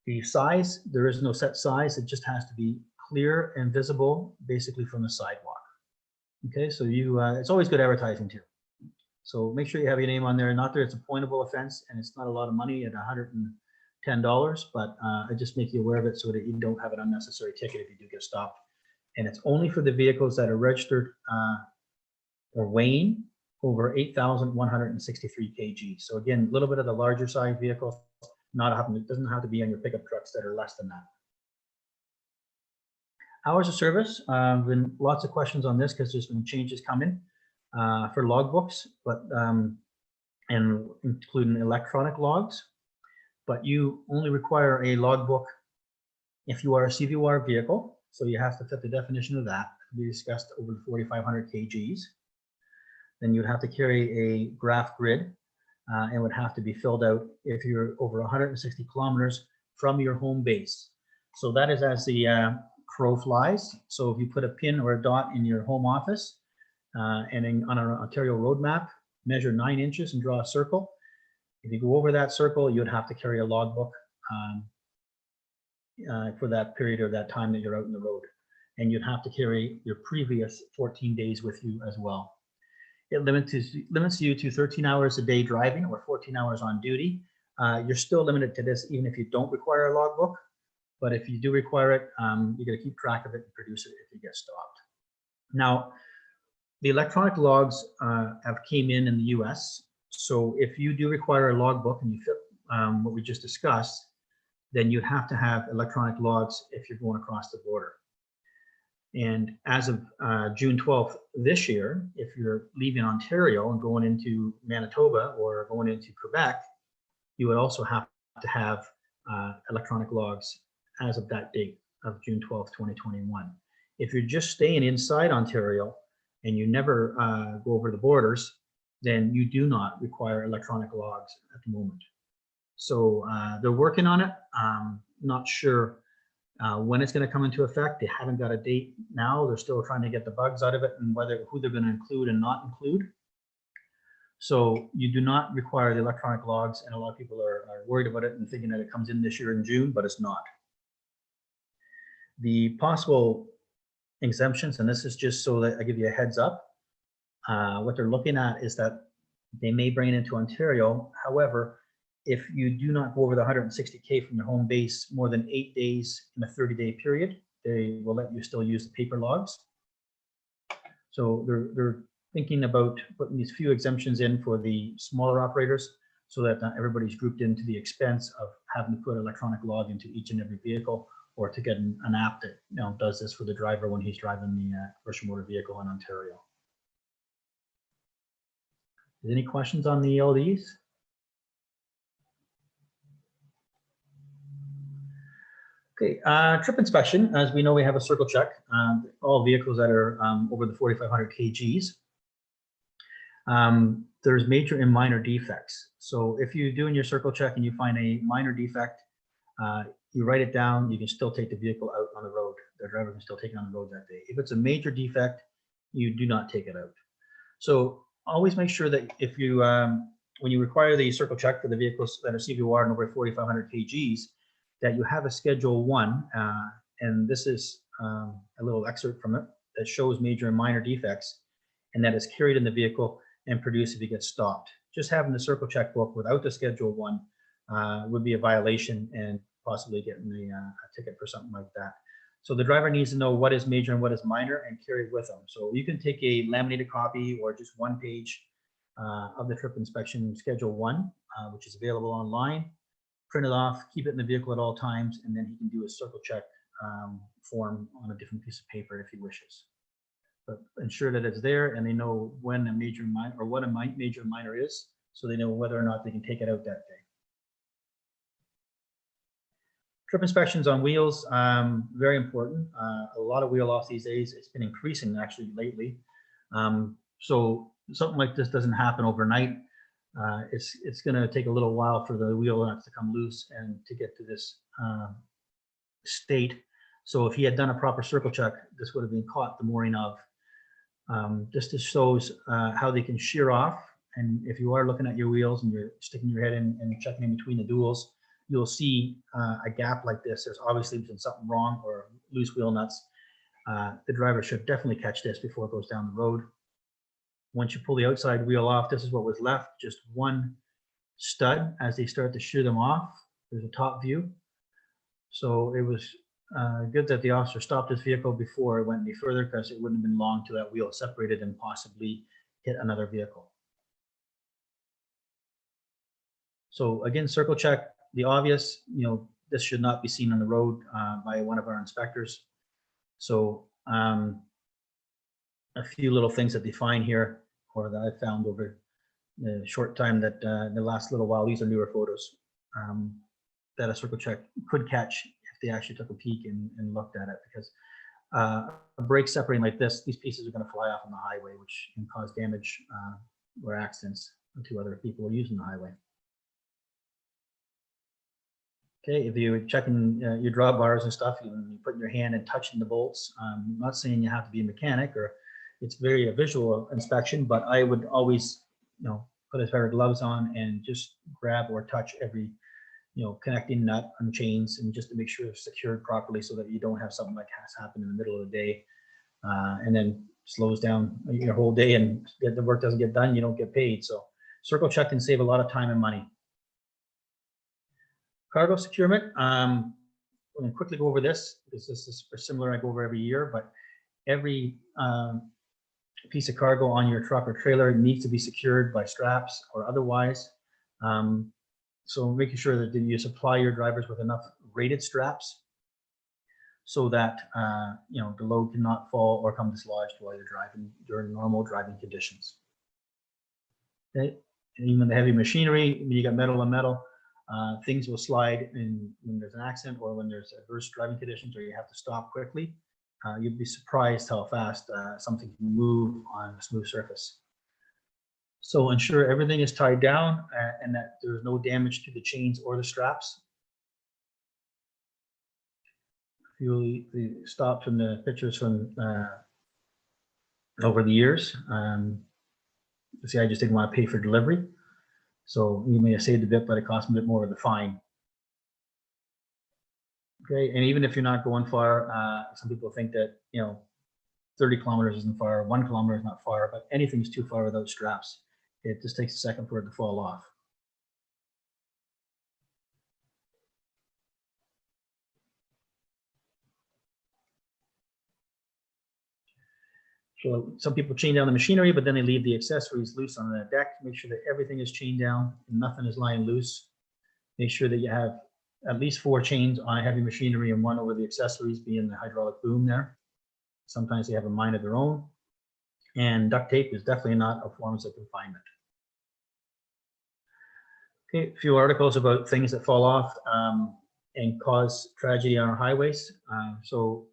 The size, there is no set size. It just has to be clear and visible, basically from the sidewalk. Okay, so it's always good advertising too. So make sure you have your name on there. Not that it's a pointable offense, and it's not a lot of money at $110, but I just make you aware of it so that you don't have an unnecessary ticket if you do get stopped. And it's only for the vehicles that are registered or weighing over 8,163 kg. So again, a little bit of the larger size vehicles, it doesn't have to be on your pickup trucks that are less than that. Hours of service, been lots of questions on this because there's been changes coming for logbooks, but and including electronic logs. But you only require a logbook if you are a CVOR vehicle, so you have to fit the definition of that. We discussed over 4,500 kgs. Then you'd have to carry a graph grid and would have to be filled out if you're over 160 kilometers from your home base. So that is as the crow flies. So if you put a pin or a dot in your home office and then on an Ontario road map, measure 9 inches and draw a circle. If you go over that circle, you'd have to carry a logbook for that period or that time that you're out in the road. And you'd have to carry your previous 14 days with you as well. it limits you to 13 hours a day driving or 14 hours on duty. You're still limited to this even if you don't require a logbook. But if you do require it, you got to keep track of it and produce it if you get stopped. Now, the electronic logs have came in the US. So if you do require a logbook and you fit what we just discussed, then you have to have electronic logs if you're going across the border. And as of June 12th this year, if you're leaving Ontario and going into Manitoba or going into Quebec, you would also have to have electronic logs as of that date of June 12th, 2021. If you're just staying inside Ontario and you never go over the borders, then you do not require electronic logs at the moment. So they're working on it. Not sure when it's going to come into effect. They haven't got a date now. They're still trying to get the bugs out of it and who they're going to include and not include. So you do not require the electronic logs, and a lot of people are worried about it and thinking that it comes in this year in June, but it's not. The possible exemptions, and this is just so that I give you a heads up, what they're looking at is that they may bring it into Ontario. However, if you do not go over the 160K from your home base more than 8 days in a 30-day period, they will let you still use the paper logs. So they're thinking about putting these few exemptions in for the smaller operators so that not everybody's grouped into the expense of having to put electronic log into each and every vehicle, or to get an app that does this for the driver when he's driving the commercial motor vehicle in Ontario. Any questions on the LDs? Okay, trip inspection. As we know, we have a circle check. All vehicles that are over the 4,500 kgs. There's major and minor defects. So if you're doing your circle check and you find a minor defect, you write it down. You can still take the vehicle out on the road. The driver can still take it on the road that day. If it's a major defect, you do not take it out. So always make sure that if you, when you require the circle check for the vehicles that are CVOR and over 4,500 kgs, that you have a Schedule 1, and this is a little excerpt from it that shows major and minor defects, and that is carried in the vehicle and produced if you get stopped. Just having the circle check book without the Schedule 1 would be a violation and possibly getting a ticket for something like that. So the driver needs to know what is major and what is minor and carry it with them. So you can take a laminated copy or just one page of the trip inspection Schedule 1, which is available online. Print it off, keep it in the vehicle at all times, and then he can do a circle check form on a different piece of paper if he wishes. But ensure that it's there and they know when a major minor or what a major and minor is, so they know whether or not they can take it out that day. Trip inspections on wheels, very important. A lot of wheel offs these days. It's been increasing actually lately. So something like this doesn't happen overnight. It's going to take a little while for the wheel nuts to come loose and to get to this state. So if he had done a proper circle check, this would have been caught the morning of. Just shows how they can shear off. And if you are looking at your wheels and you're sticking your head in and checking in between the duals, you'll see a gap like this. There's obviously been something wrong or loose wheel nuts. The driver should definitely catch this before it goes down the road. Once you pull the outside wheel off, this is what was left, just one stud. As they start to shear them off, there's a top view. So it was good that the officer stopped his vehicle before it went any further, because it wouldn't have been long till that wheel separated and possibly hit another vehicle. So again, circle check, the obvious, this should not be seen on the road by one of our inspectors. So a few little things that they find here, or that I found over the short time that the last little while, these are newer photos, that a circle check could catch if they actually took a peek and looked at it, because a brake separating like this, these pieces are going to fly off on the highway, which can cause damage or accidents to other people using the highway. Okay, if you're checking your draw bars and stuff, you're putting your hand and touching the bolts. I'm not saying you have to be a mechanic, or it's very a visual inspection, but I would always, put a pair of gloves on and just grab or touch every, connecting nut and chains, and just to make sure it's secured properly so that you don't have something like has happened in the middle of the day. And then slows down your whole day and the work doesn't get done, you don't get paid. So circle check can save a lot of time and money. Cargo securement. I'm going to quickly go over this because this is similar. I go over every year, but every piece of cargo on your truck or trailer needs to be secured by straps or otherwise. So making sure that you supply your drivers with enough rated straps so that the load cannot fall or come dislodged while you're driving during normal driving conditions. Okay, and even the heavy machinery, when you got metal on metal, things will slide when there's an accident or when there's adverse driving conditions or you have to stop quickly. You'd be surprised how fast something can move on a smooth surface. So ensure everything is tied down and that there's no damage to the chains or the straps. If you stop from the pictures from over the years, see, I just didn't want to pay for delivery. So you may have saved a bit, but it cost a bit more of the fine. Okay, and even if you're not going far, some people think that 30 kilometers isn't far, 1 kilometer is not far, but anything's too far without straps. It just takes a second for it to fall off. So some people chain down the machinery, but then they leave the accessories loose on the deck. Make sure that everything is chained down and nothing is lying loose. Make sure that you have at least 4 chains on heavy machinery and 1 over the accessories, being the hydraulic boom there. Sometimes they have a mind of their own. And duct tape is definitely not a form of confinement. Okay, a few articles about things that fall off and cause tragedy on our highways. So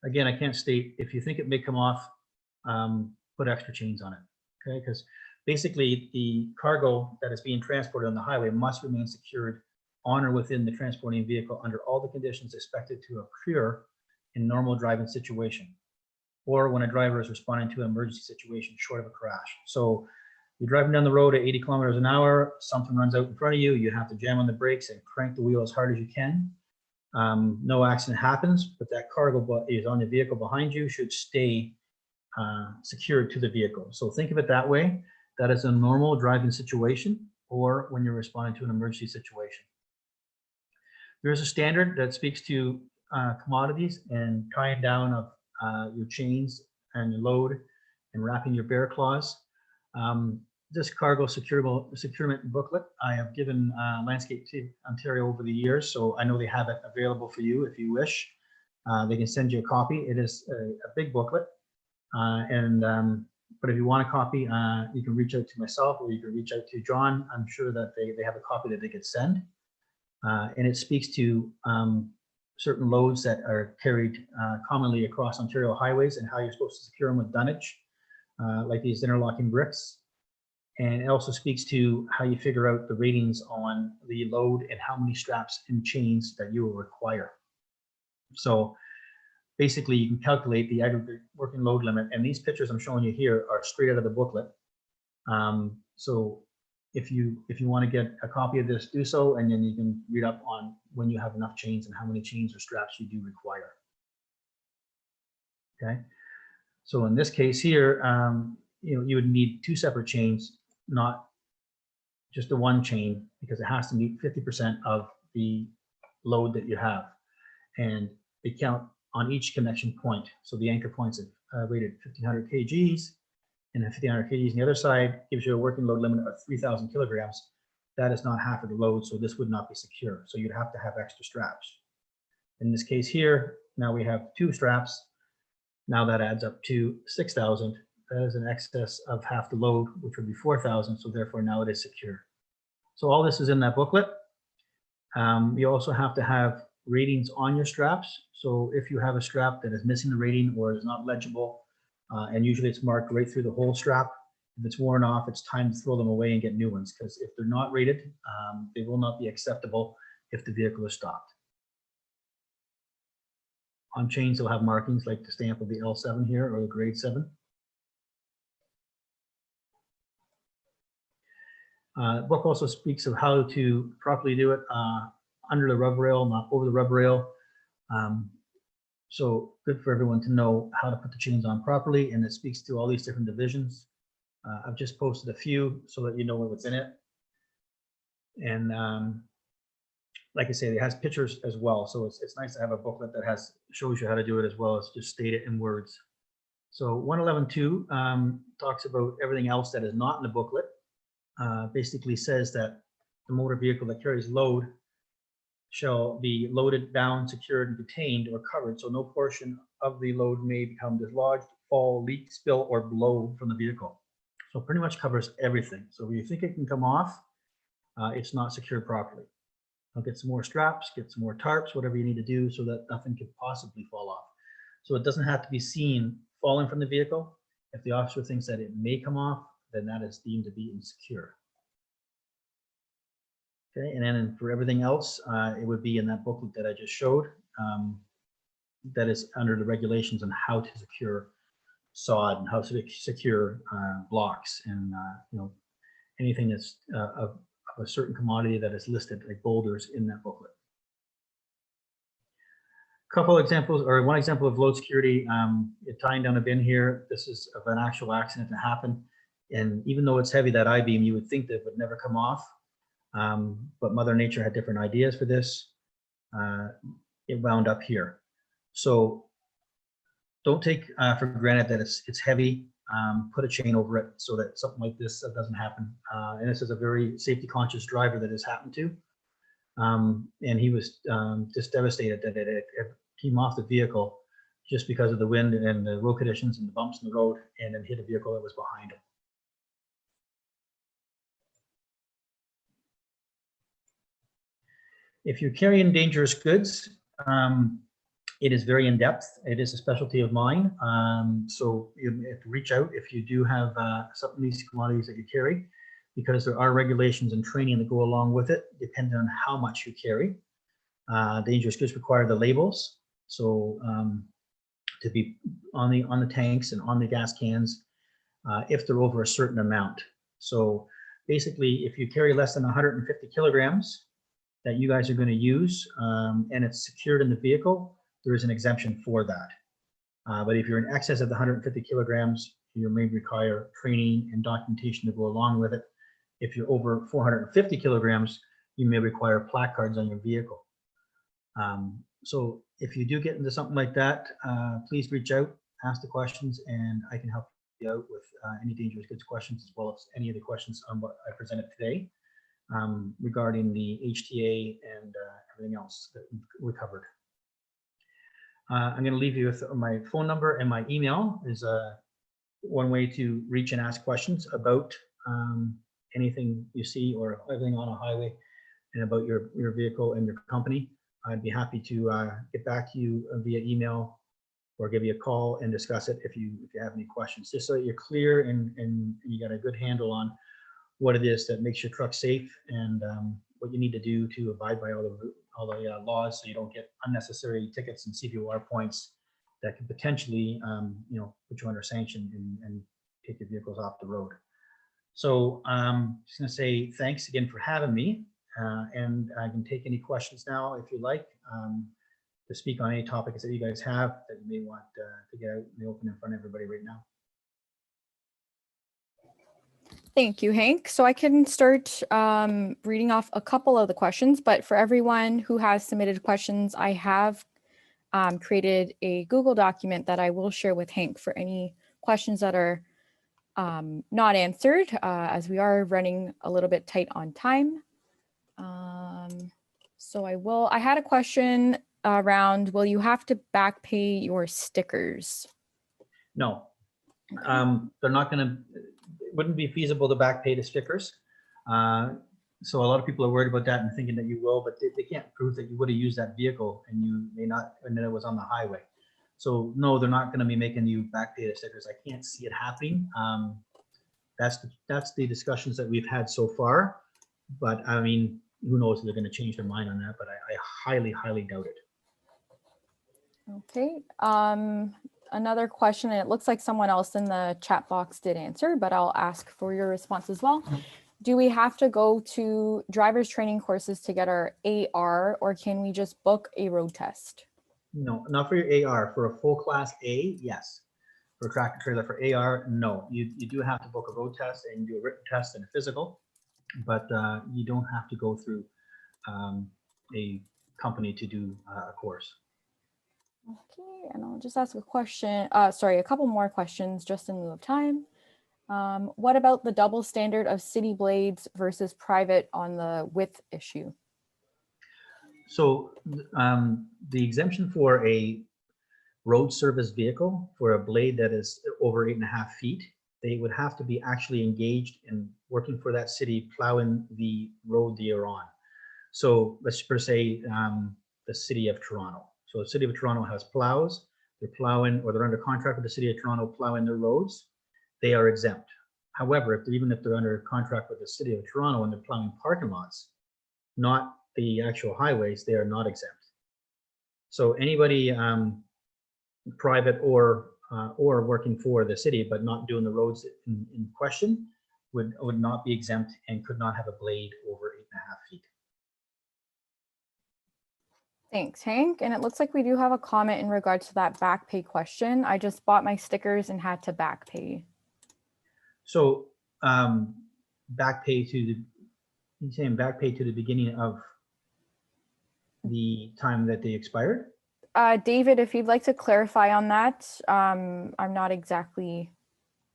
again, I can't state, if you think it may come off, put extra chains on it, okay? Because basically the cargo that is being transported on the highway must remain secured on or within the transporting vehicle under all the conditions expected to occur in normal driving situation, or when a driver is responding to an emergency situation short of a crash. So you're driving down the road at 80 kilometers an hour, something runs out in front of you, you have to jam on the brakes and crank the wheel as hard as you can. No accident happens, but that cargo is on the vehicle behind you should stay secured to the vehicle. So think of it that way. That is a normal driving situation or when you're responding to an emergency situation. There's a standard that speaks to commodities and tying down of your chains and your load and wrapping your bear claws. This cargo securement booklet I have given Landscape Ontario over the years, so I know they have it available for you if you wish. They can send you a copy. It is a big booklet. But if you want a copy, you can reach out to myself or you can reach out to John. I'm sure that they have a copy that they could send. And it speaks to certain loads that are carried commonly across Ontario highways and how you're supposed to secure them with dunnage, like these interlocking bricks. And it also speaks to how you figure out the ratings on the load and how many straps and chains that you will require. So basically, you can calculate the aggregate working load limit, and these pictures I'm showing you here are straight out of the booklet. So if you want to get a copy of this, do so, and then you can read up on when you have enough chains and how many chains or straps you do require. Okay, so in this case here, you would need 2 separate chains, not just the 1 chain, because it has to meet 50% of the load that you have, and they count on each connection point. So the anchor points are rated 1500 kgs, and then 1500 kgs on the other side gives you a working load limit of 3000 kilograms. That is not half of the load, so this would not be secure. So you'd have to have extra straps. In this case here, now we have 2 straps. Now that adds up to 6,000. That is an excess of half the load, which would be 4,000. So therefore now it is secure. So all this is in that booklet. You also have to have ratings on your straps. So if you have a strap that is missing the rating or is not legible, and usually it's marked right through the whole strap, if it's worn off, it's time to throw them away and get new ones, because if they're not rated, they will not be acceptable if the vehicle is stopped. On chains, they'll have markings like the stamp of the L7 here or the grade 7. The book also speaks of how to properly do it under the rub rail, not over the rub rail. So good for everyone to know how to put the chains on properly, and it speaks to all these different divisions. I've just posted a few so that you know what's in it. And like I say, it has pictures as well. So it's nice to have a booklet that shows you how to do it as well as just state it in words. So 111.2 talks about everything else that is not in the booklet. Basically says that the motor vehicle that carries load shall be loaded, bound, secured, and detained or covered, so no portion of the load may become dislodged, fall, leak, spill, or blow from the vehicle. So pretty much covers everything. So if you think it can come off, it's not secured properly. I'll get some more straps, get some more tarps, whatever you need to do so that nothing could possibly fall off. So it doesn't have to be seen falling from the vehicle. If the officer thinks that it may come off, then that is deemed to be insecure. Okay, and then for everything else, it would be in that booklet that I just showed. That is under the regulations on how to secure sod and how to secure blocks and anything that's of a certain commodity that is listed, like boulders, in that booklet. Couple examples, or one example of load security, tying down a bin here. This is of an actual accident that happened, and even though it's heavy, that I-beam, you would think that it would never come off. But Mother Nature had different ideas for this. It wound up here. So don't take for granted that it's heavy. Put a chain over it so that something like this doesn't happen. And this is a very safety conscious driver that has happened to. And he was just devastated that it came off the vehicle just because of the wind and the road conditions and the bumps in the road, and then hit a vehicle that was behind him. If you're carrying dangerous goods, it is very in-depth. It is a specialty of mine. So you have to reach out if you do have some of these commodities that you carry, because there are regulations and training that go along with it, depending on how much you carry. Dangerous goods require the labels. So to be on the tanks and on the gas cans, if they're over a certain amount. So basically, if you carry less than 150 kilograms, that you guys are going to use, and it's secured in the vehicle, there is an exemption for that. But if you're in excess of the 150 kilograms, you may require training and documentation to go along with it. If you're over 450 kilograms, you may require placards on your vehicle. So if you do get into something like that, please reach out, ask the questions, and I can help you out with any dangerous goods questions, as well as any of the questions on what I presented today. Regarding the HTA and everything else that we covered. I'm going to leave you with my phone number, and my email is one way to reach and ask questions about anything you see or everything on a highway and about your vehicle and your company. I'd be happy to get back to you via email or give you a call and discuss it if you have any questions, just so that you're clear and you got a good handle on what it is that makes your truck safe, and what you need to do to abide by all the laws, so you don't get unnecessary tickets and CPOR points that could potentially put you under sanction and take your vehicles off the road. So just gonna say thanks again for having me, and I can take any questions now if you like, to speak on any topics that you guys have that you may want to get out in the open in front of everybody right now. Thank you, Hank. So I can start reading off a couple of the questions, but for everyone who has submitted questions, I have created a Google document that I will share with Hank for any questions that are not answered, as we are running a little bit tight on time. So I had a question around, will you have to back pay your stickers? No, they're not going to. It wouldn't be feasible to back pay the stickers. So a lot of people are worried about that and thinking that you will, but they can't prove that you would have used that vehicle and you may not, and then it was on the highway. So no, they're not going to be making you back pay the stickers. I can't see it happening. That's the discussions that we've had so far, but I mean, who knows if they're going to change their mind on that, but I highly, highly doubt it. Okay. Another question, and it looks like someone else in the chat box did answer, but I'll ask for your response as well. Do we have to go to driver's training courses to get our AR, or can we just book a road test? No, not for your AR. For a full class A, yes. For a tractor trailer, for AR, no. You do have to book a road test and do a written test and a physical, but you don't have to go through a company to do a course. Okay, and I'll just ask a question, sorry, a couple more questions just in lieu of time. What about the double standard of city blades versus private on the width issue? So the exemption for a road service vehicle for a blade that is over 8.5 feet, they would have to be actually engaged in working for that city, plowing the road they are on. So let's per se, the city of Toronto. So the city of Toronto has plows, they're plowing, or they're under contract with the city of Toronto plowing their roads, they are exempt. However, even if they're under contract with the city of Toronto and they're plowing parking lots, not the actual highways, they are not exempt. So anybody private or working for the city but not doing the roads in question would not be exempt and could not have a blade over 8.5 feet. Thanks, Hank. And it looks like we do have a comment in regards to that back pay question. I just bought my stickers and had to back pay. So back pay to the, you're saying back pay to the beginning of the time that they expired? David, if you'd like to clarify on that, I'm not exactly.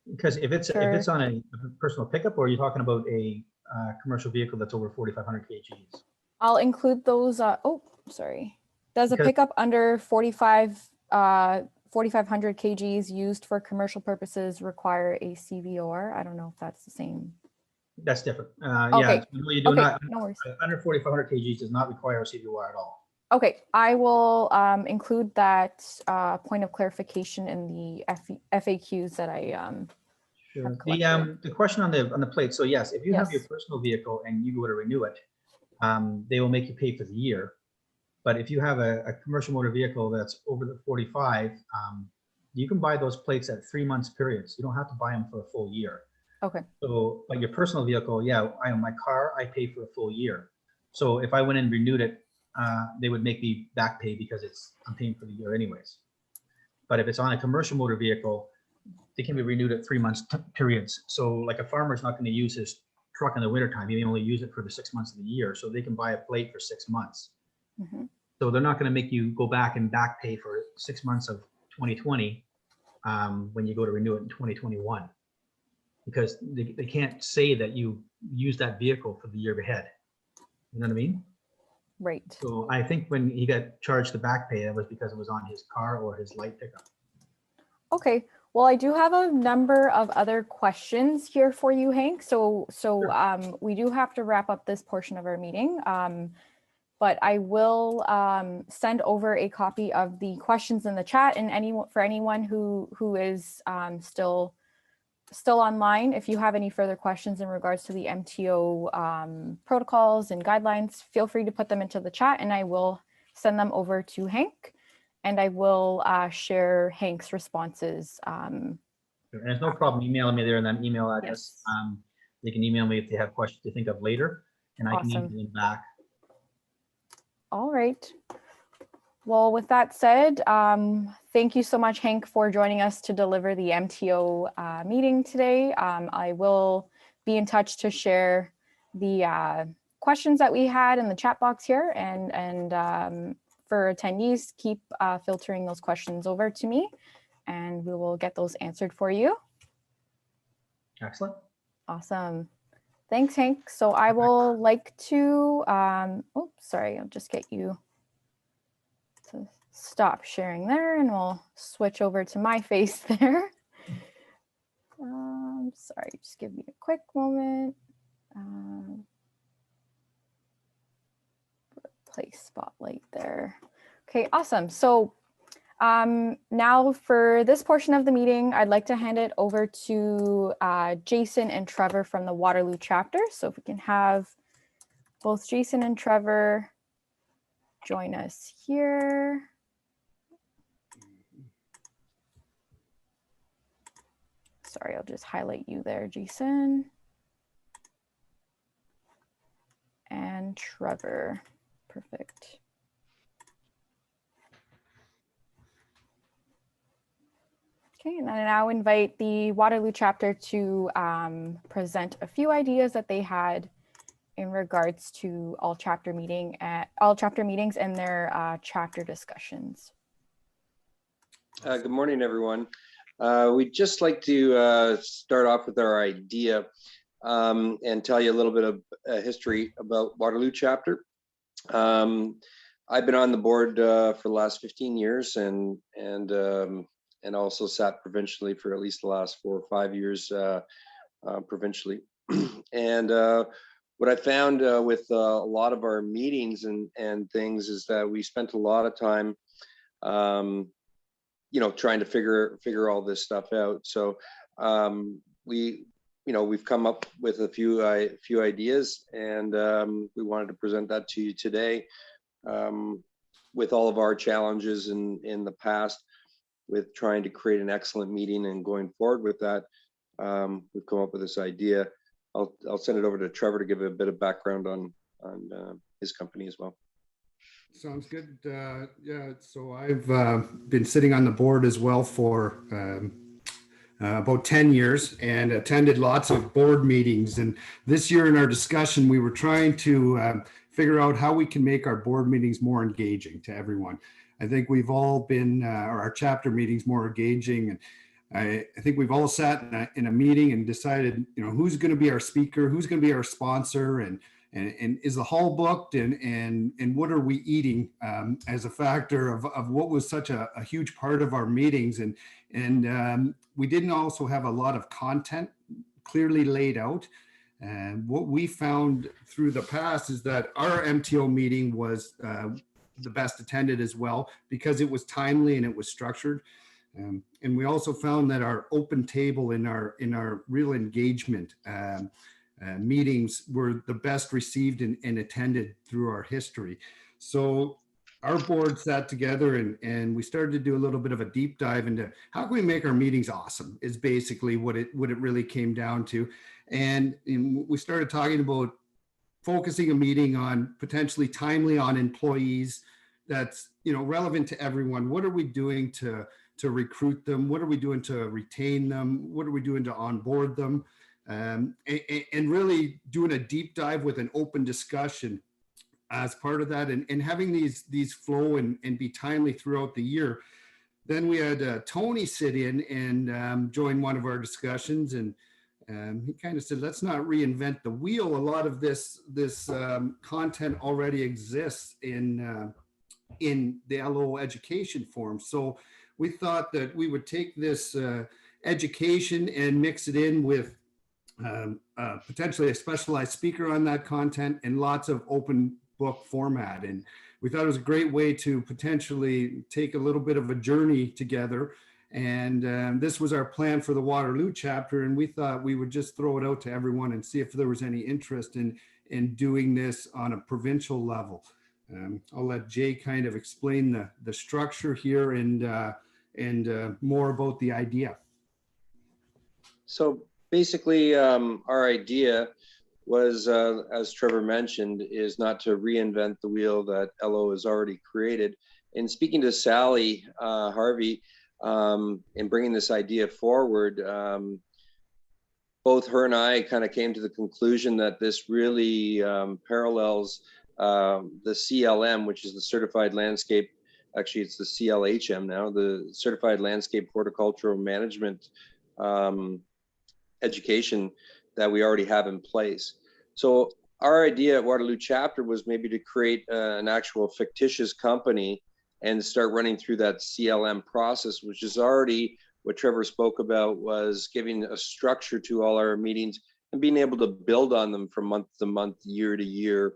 Because if it's sure. on a personal pickup, or are you talking about a commercial vehicle that's over 4,500 kgs? I'll include those. Oh, sorry. Does a Because- pickup under 4,500 kgs used for commercial purposes require a CVOR? I don't know if that's the same. That's different. Okay. Yeah, no, you do Okay, not. no worries. Under 4,500 kgs does not require a CVOR at all. Okay, I will include that point of clarification in the FAQs that I Sure. have collected. The question on the plate. So yes, if you have your Yes. personal vehicle and you go to renew it, they will make you pay for the year. But if you have a commercial motor vehicle that's over the 45, you can buy those plates at 3 months periods. You don't have to buy them for a full year. Okay. So, but your personal vehicle, yeah, my car, I pay for a full year. So if I went and renewed it, they would make me back pay because I'm paying for the year anyways. But if it's on a commercial motor vehicle, they can be renewed at 3 months periods. So like a farmer's not going to use his truck in the wintertime. He may only use it for the 6 months of the year. So they can buy a plate for 6 months. Mm-hmm. So they're not going to make you go back and back pay for 6 months of 2020 when you go to renew it in 2021. Because they can't say that you use that vehicle for the year ahead. You know what I mean? Right. So I think when he got charged the back pay, that was because it was on his car or his light pickup. Okay. Well, I do have a number of other questions here for you, Hank. So Sure. we do have to wrap up this portion of our meeting. But I will send over a copy of the questions in the chat, and for anyone who is still online, if you have any further questions in regards to the MTO protocols and guidelines, feel free to put them into the chat and I will send them over to Hank, and I will share Hank's responses. And there's no problem emailing me there in that email address. Yes. They can email me if they have questions to think of later, and I can Awesome. email them back. All right. Well, with that said, thank you so much, Hank, for joining us to deliver the MTO meeting today. I will be in touch to share the questions that we had in the chat box here, and for attendees, keep filtering those questions over to me, and we will get those answered for you. Excellent. Awesome. Thanks, Hank. So I will like to, oh, sorry, I'll just get you to stop sharing there and we'll switch over to my face there. Sorry, just give me a quick moment. Place spotlight there. Okay, awesome. So now for this portion of the meeting, I'd like to hand it over to Jason and Trevor from the Waterloo chapter. So if we can have both Jason and Trevor join us here. Sorry, I'll just highlight you there, Jason. And Trevor. Perfect. Okay, and I now invite the Waterloo chapter to present a few ideas that they had in regards to all chapter meetings and their chapter discussions. Good morning, everyone. We'd just like to start off with our idea and tell you a little bit of history about Waterloo chapter. I've been on the board for the last 15 years and also sat provincially for at least the last 4 or 5 years provincially. And what I found with a lot of our meetings and things is that we spent a lot of time trying to figure all this stuff out. So we've come up with a few ideas, and we wanted to present that to you today. With all of our challenges in the past with trying to create an excellent meeting and going forward with that, we've come up with this idea. I'll send it over to Trevor to give a bit of background on his company as well. Sounds good. Yeah, so I've been sitting on the board as well for about 10 years and attended lots of board meetings. And this year in our discussion, we were trying to figure out how we can make our board meetings more engaging to everyone. I think we've all been, or our chapter meetings more engaging. And I think we've all sat in a meeting and decided, who's going to be our speaker, who's going to be our sponsor, and is the hall booked, and what are we eating as a factor of what was such a huge part of our meetings. And we didn't also have a lot of content clearly laid out. And what we found through the past is that our MTO meeting was the best attended as well, because it was timely and it was structured. And we also found that our open table in our real engagement meetings were the best received and attended through our history. So our board sat together and we started to do a little bit of a deep dive into how can we make our meetings awesome, is basically what it really came down to. And we started talking about focusing a meeting on potentially timely on employees that's relevant to everyone. What are we doing to recruit them? What are we doing to retain them? What are we doing to onboard them? And really doing a deep dive with an open discussion as part of that, and having these flow and be timely throughout the year. Then we had Tony sit in and join one of our discussions, and he kind of said, let's not reinvent the wheel. A lot of this content already exists in the LO education forum. So we thought that we would take this education and mix it in with potentially a specialized speaker on that content and lots of open book format. And we thought it was a great way to potentially take a little bit of a journey together. And this was our plan for the Waterloo chapter. And we thought we would just throw it out to everyone and see if there was any interest in doing this on a provincial level. I'll let Jay kind of explain the structure here and more about the idea. So basically, our idea was, as Trevor mentioned, is not to reinvent the wheel that LO has already created. And speaking to Sally Harvey, in bringing this idea forward, both her and I kind of came to the conclusion that this really parallels the CLM, which is the Certified Landscape, actually it's the CLHM now, the Certified Landscape Horticultural Management education that we already have in place. So our idea at Waterloo chapter was maybe to create an actual fictitious company and start running through that CLM process, which is already what Trevor spoke about, was giving a structure to all our meetings and being able to build on them from month to month, year to year.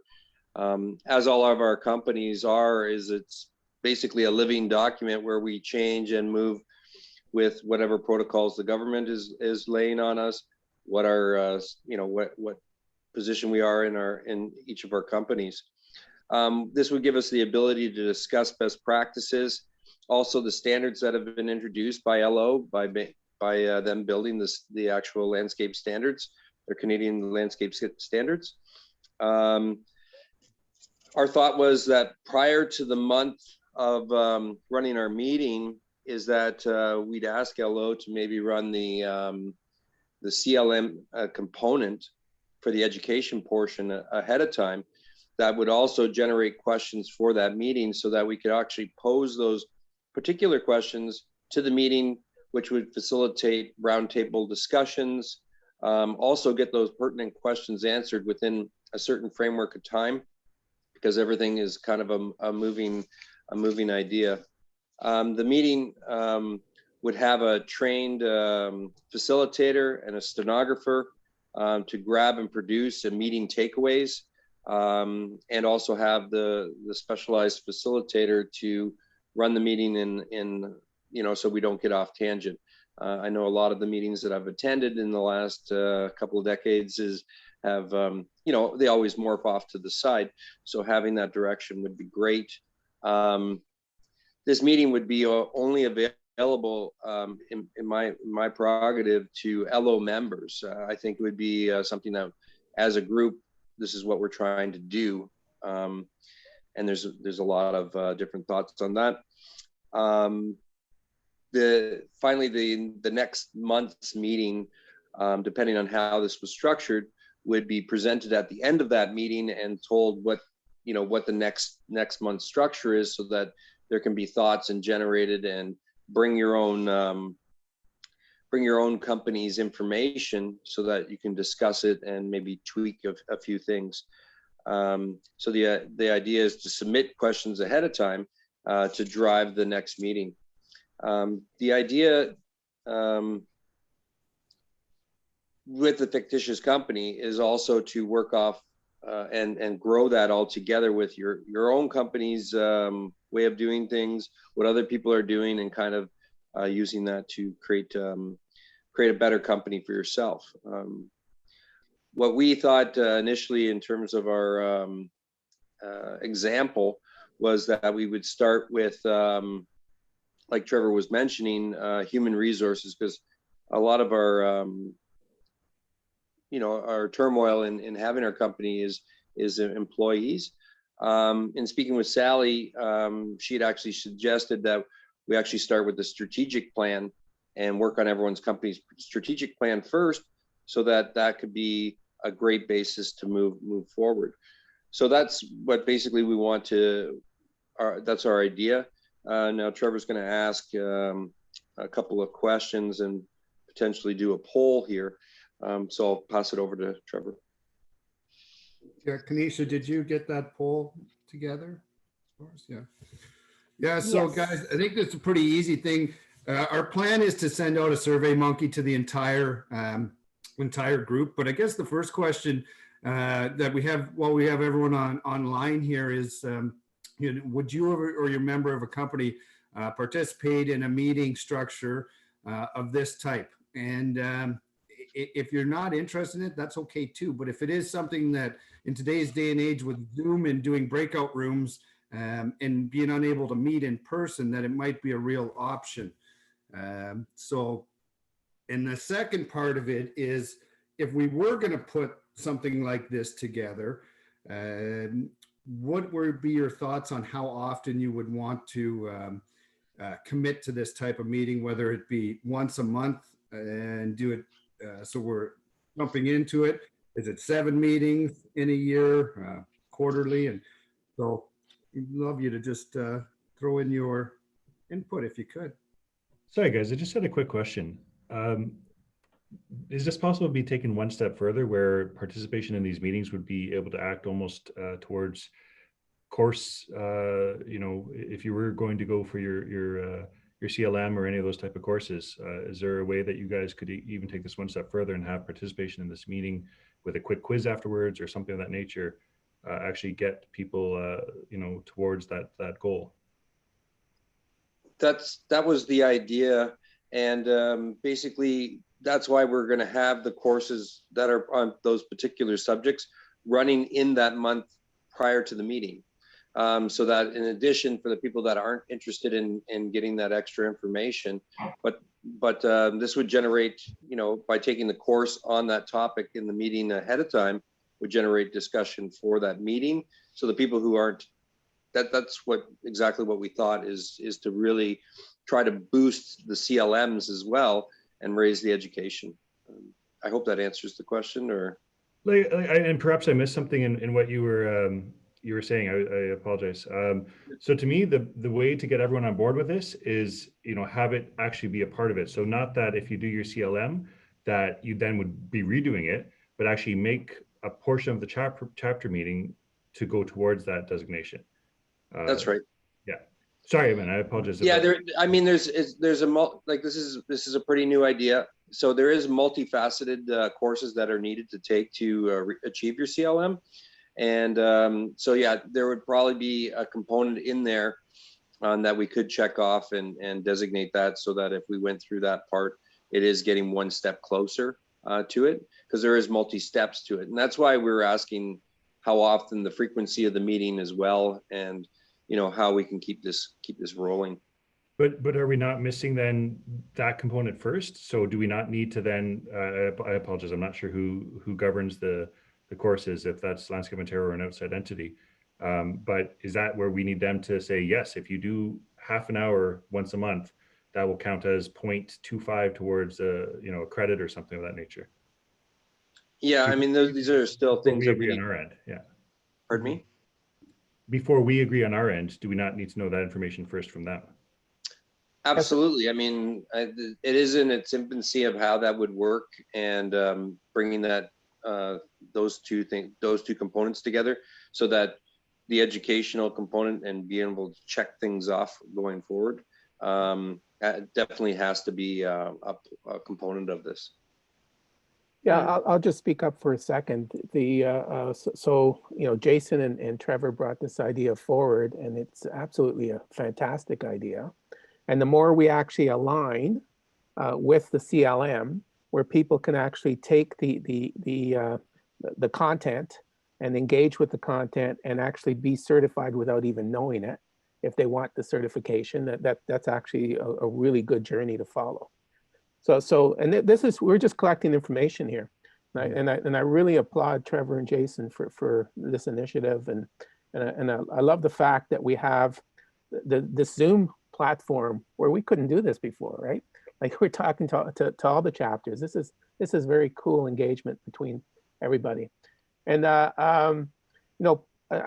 As all of our companies are, it's basically a living document where we change and move with whatever protocols the government is laying on us, what our what position we are in each of our companies. This would give us the ability to discuss best practices, also the standards that have been introduced by LO by them building the actual landscape standards, their Canadian landscape standards. Our thought was that prior to the month of running our meeting, is that we'd ask LO to maybe run the CLM component for the education portion ahead of time. That would also generate questions for that meeting, so that we could actually pose those particular questions to the meeting, which would facilitate roundtable discussions. Also get those pertinent questions answered within a certain framework of time, because everything is kind of a moving idea. The meeting would have a trained facilitator and a stenographer to grab and produce a meeting takeaways, and also have the specialized facilitator to run the meeting in so we don't get off tangent. I know a lot of the meetings that I've attended in the last couple of decades have they always morph off to the side. So having that direction would be great. This meeting would be only available in my prerogative to LO members. I think it would be something that, as a group, this is what we're trying to do. And there's a lot of different thoughts on that. Finally, the next month's meeting, depending on how this was structured, would be presented at the end of that meeting and told what the next month's structure is, so that there can be thoughts and generated, and bring your own company's information so that you can discuss it and maybe tweak a few things. So the idea is to submit questions ahead of time to drive the next meeting. The idea with the fictitious company is also to work off and grow that all together with your own company's way of doing things, what other people are doing, and kind of using that to create a better company for yourself. What we thought initially in terms of our example was that we would start with, like Trevor was mentioning, human resources, because a lot of our our turmoil in having our company is employees. In speaking with Sally, she had actually suggested that we actually start with the strategic plan and work on everyone's company's strategic plan first, so that could be a great basis to move forward. So that's what basically we want to. That's our idea. Now Trevor's going to ask a couple of questions and potentially do a poll here. So I'll pass it over to Trevor. Yeah, Kanisha, did you get that poll together? Of course, yeah. Yeah, so yes. Guys, I think that's a pretty easy thing. Our plan is to send out a Survey Monkey to the entire group. But I guess the first question that we have, while we have everyone online here, is would you or your member of a company participate in a meeting structure of this type? And if you're not interested in it, that's okay too. But if it is something that in today's day and age with Zoom and doing breakout rooms and being unable to meet in person, that it might be a real option. So, and the second part of it is, if we were going to put something like this together, what would be your thoughts on how often you would want to commit to this type of meeting, whether it be once a month and do it so we're jumping into it? Is it 7 meetings in a year, quarterly? And so we'd love you to just throw in your input if you could. Sorry, guys, I just had a quick question. Is this possible to be taken one step further, where participation in these meetings would be able to act almost towards course, if you were going to go for your CLM or any of those type of courses? Is there a way that you guys could even take this one step further and have participation in this meeting with a quick quiz afterwards or something of that nature, actually get people, towards that goal? That was the idea. And basically, that's why we're going to have the courses that are on those particular subjects running in that month prior to the meeting. So that in addition, for the people that aren't interested in getting that extra information, but this would generate, by taking the course on that topic in the meeting ahead of time, would generate discussion for that meeting. So the people who aren't that's exactly what we thought is to really try to boost the CLMs as well and raise the education. I hope that answers the question. Or and perhaps I missed something in what you were saying. I apologize. So to me, the way to get everyone on board with this is, have it actually be a part of it. So not that if you do your CLM, that you then would be redoing it, but actually make a portion of the chapter meeting to go towards that designation. That's right. Yeah. Sorry, man. I apologize. Yeah, there's this is a pretty new idea. So there is multifaceted courses that are needed to take to achieve your CLM. And so, yeah, there would probably be a component in there that we could check off and designate that, so that if we went through that part, it is getting one step closer to it, because there is multi-steps to it. And that's why we were asking how often, the frequency of the meeting as well, and how we can keep this rolling. But are we not missing then that component first? So do we not need to then, I apologize, I'm not sure who governs the courses, if that's Landscape Ontario or an outside entity. But is that where we need them to say, yes, if you do half an hour once a month, that will count as 0.25 towards a credit or something of that nature? Yeah, I mean, these are still things we agree on our end. Yeah. Pardon me? Before we agree on our end, do we not need to know that information first from them? Absolutely. I mean, it is in its infancy of how that would work, and bringing that those two components together, so that the educational component and being able to check things off going forward definitely has to be a component of this. Yeah, I'll just speak up for a second. Jason and Trevor brought this idea forward, and it's absolutely a fantastic idea. And the more we actually align with the CLM, where people can actually take the content and engage with the content and actually be certified without even knowing it, if they want the certification, that's actually a really good journey to follow. We're just collecting information here, and I really applaud Trevor and Jason for this initiative, and I love the fact that we have this Zoom platform where we couldn't do this before, right? Like, we're talking to all the chapters. This is very cool engagement between everybody, and I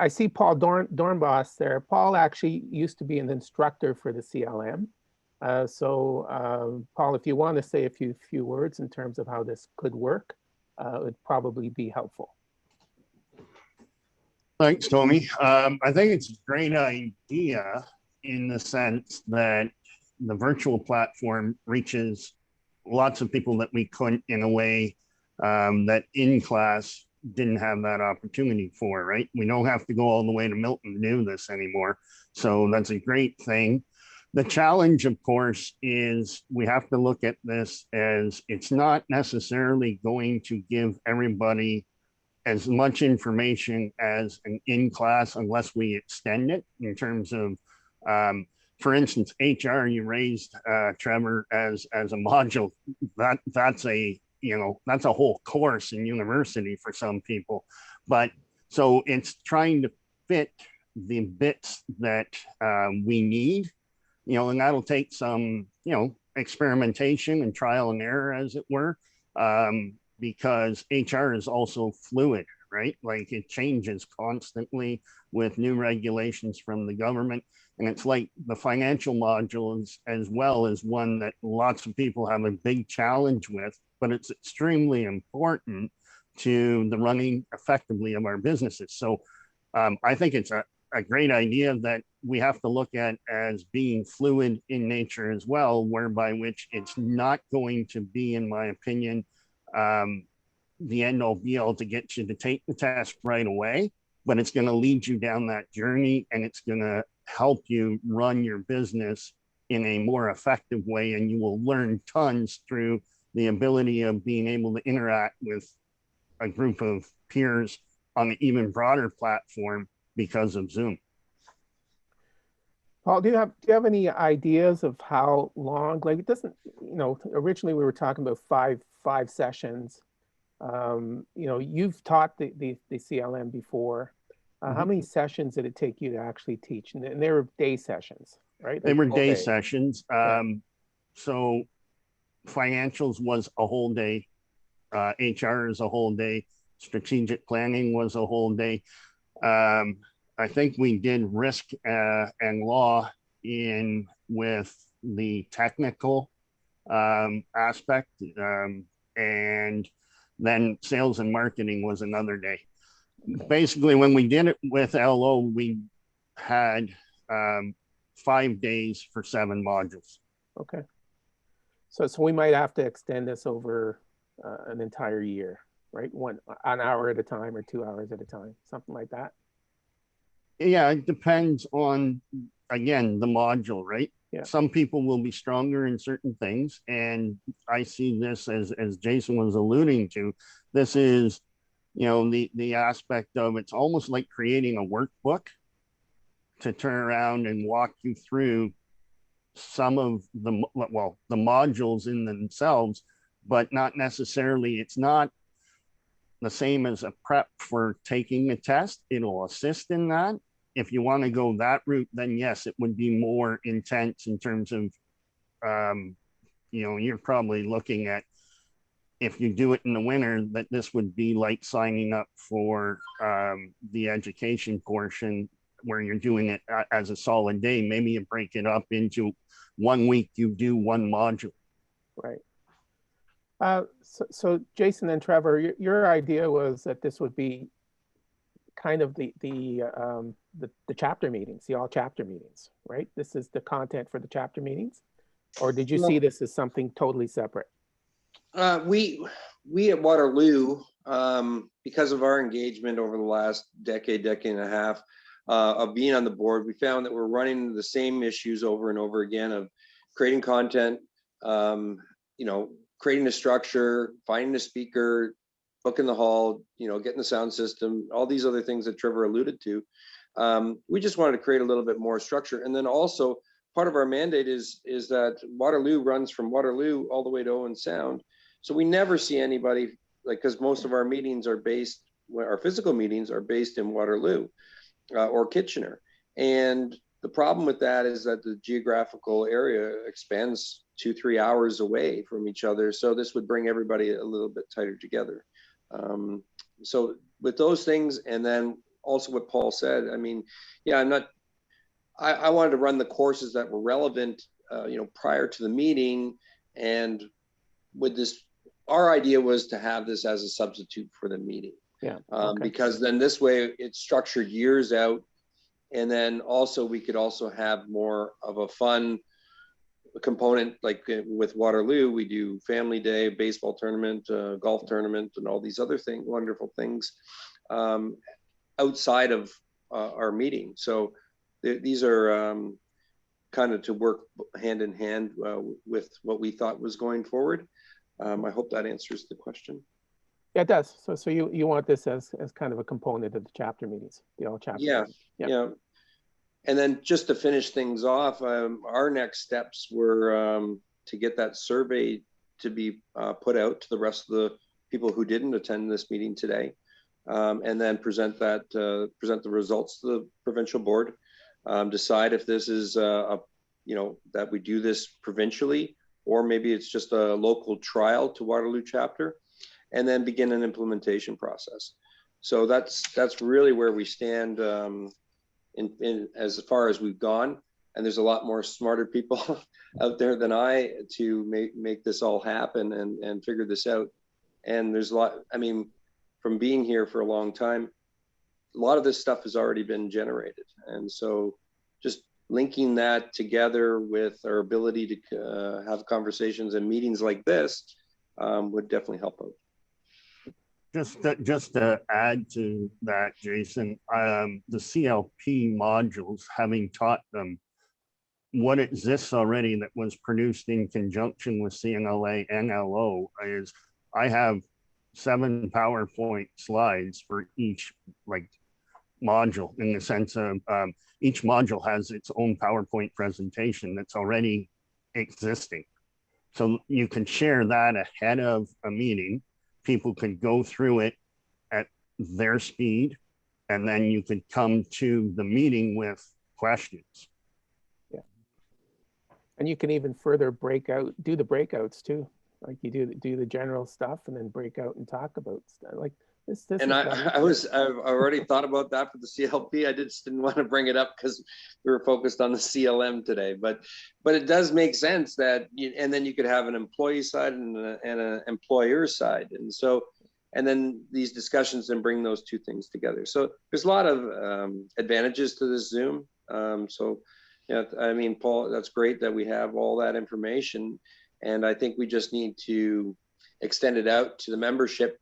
see Paul Dornbos there. Paul actually used to be an instructor for the CLM. Paul, if you want to say a few words in terms of how this could work, it would probably be helpful. Thanks, Tony. I think it's a great idea in the sense that the virtual platform reaches lots of people that we couldn't, in a way that in class didn't have that opportunity for, right? We don't have to go all the way to Milton to do this anymore. So that's a great thing. The challenge, of course, is we have to look at this as it's not necessarily going to give everybody as much information as an in-class, unless we extend it in terms of, for instance, HR, you raised, Trevor, as a module. That's a whole course in university for some people. But so it's trying to fit the bits that we need, and that'll take some, experimentation and trial and error, as it were, because HR is also fluid, right? Like, it changes constantly with new regulations from the government. And it's like the financial modules as well, as one that lots of people have a big challenge with, but it's extremely important to the running effectively of our businesses. So I think it's a great idea that we have to look at as being fluid in nature as well, whereby which it's not going to be, in my opinion, the end all be all to get you to take the test right away, but it's going to lead you down that journey, and it's going to help you run your business in a more effective way. And you will learn tons through the ability of being able to interact with a group of peers on an even broader platform because of Zoom. Paul, do you have any ideas of how long? Like, it doesn't, originally we were talking about five sessions. You've taught the CLM before. How many sessions did it take you to actually teach? And they were day sessions, right? They Like were full day sessions. Yeah. So financials was a whole day. HR is a whole day. Strategic planning was a whole day. I think we did risk and law in with the technical aspect, and then sales and marketing was another day. Basically, when we did it with LO, we had 5 days for 7 modules. Okay. So we might have to extend this over an entire year, right? An hour at a time or 2 hours at a time, something like that. Yeah, it depends on, again, the module, right? Yeah. Some people will be stronger in certain things. And I see this as Jason was alluding to, this is, you know, the aspect of it's almost like creating a workbook to turn around and walk you through some of the modules in themselves, but not necessarily, it's not the same as a prep for taking a test. It'll assist in that. If you want to go that route, then yes, it would be more intense in terms of, you know, you're probably looking at, if you do it in the winter, that this would be like signing up for the education portion where you're doing it as a solid day. Maybe you break it up into 1 week, you do 1 module. Right. So Jason and Trevor, your idea was that this would be kind of the chapter meetings, the all chapter meetings, right? This is the content for the chapter meetings, or did you see this as something totally separate? We at Waterloo, because of our engagement over the last decade and a half of being on the board, we found that we're running into the same issues over and over again of creating content, you know, creating a structure, finding a speaker, booking the hall, you know, getting the sound system, all these other things that Trevor alluded to. We just wanted to create a little bit more structure. And then also part of our mandate is that Waterloo runs from Waterloo all the way to Owen Sound. So we never see anybody, like, because most of our meetings are based, our physical meetings are based in Waterloo or Kitchener. And the problem with that is that the geographical area expands 2-3 hours away from each other. So this would bring everybody a little bit tighter together. So with those things, and then also what Paul said, I mean, yeah, I wanted to run the courses that were relevant, you know, prior to the meeting. And with this, our idea was to have this as a substitute for the meeting. Yeah. Okay. Because then this way it's structured years out. And then also we could also have more of a fun component, like with Waterloo, we do family day, baseball tournament, golf tournament, and all these other things, wonderful things outside of our meeting. So these are kind of to work hand in hand with what we thought was going forward. I hope that answers the question. Yeah, it does. So you want this as kind of a component of the chapter meetings, the all chapter. Yeah, meetings. Yeah. yeah. And then just to finish things off, our next steps were to get that survey to be put out to the rest of the people who didn't attend this meeting today, and then present the results to the provincial board, decide if this is you know, that we do this provincially, or maybe it's just a local trial to Waterloo chapter, and then begin an implementation process. So that's really where we stand in as far as we've gone. And there's a lot more smarter people out there than I to make this all happen and figure this out. And there's a lot, I mean, from being here for a long time, a lot of this stuff has already been generated. And so just linking that together with our ability to have conversations and meetings like this would definitely help out. Just to add to that, Jason, the CLP modules, having taught them what exists already that was produced in conjunction with CNLA and LO, is I have 7 PowerPoint slides for each module, in the sense of each module has its own PowerPoint presentation that's already existing. So you can share that ahead of a meeting. People can go through it at their speed and then you could come to the meeting with questions. Yeah. And you can even further do the breakouts too. Like you do the general stuff and then break out and talk about stuff like this. And I've already thought about that for the CLP. I just didn't want to bring it up because we were focused on the CLM today, but it does make sense that, and then you could have an employee side and an employer side. And so, and then these discussions and bring those two things together. So there's a lot of advantages to this Zoom. So, yeah, I mean, Paul, that's great that we have all that information. And I think we just need to extend it out to the membership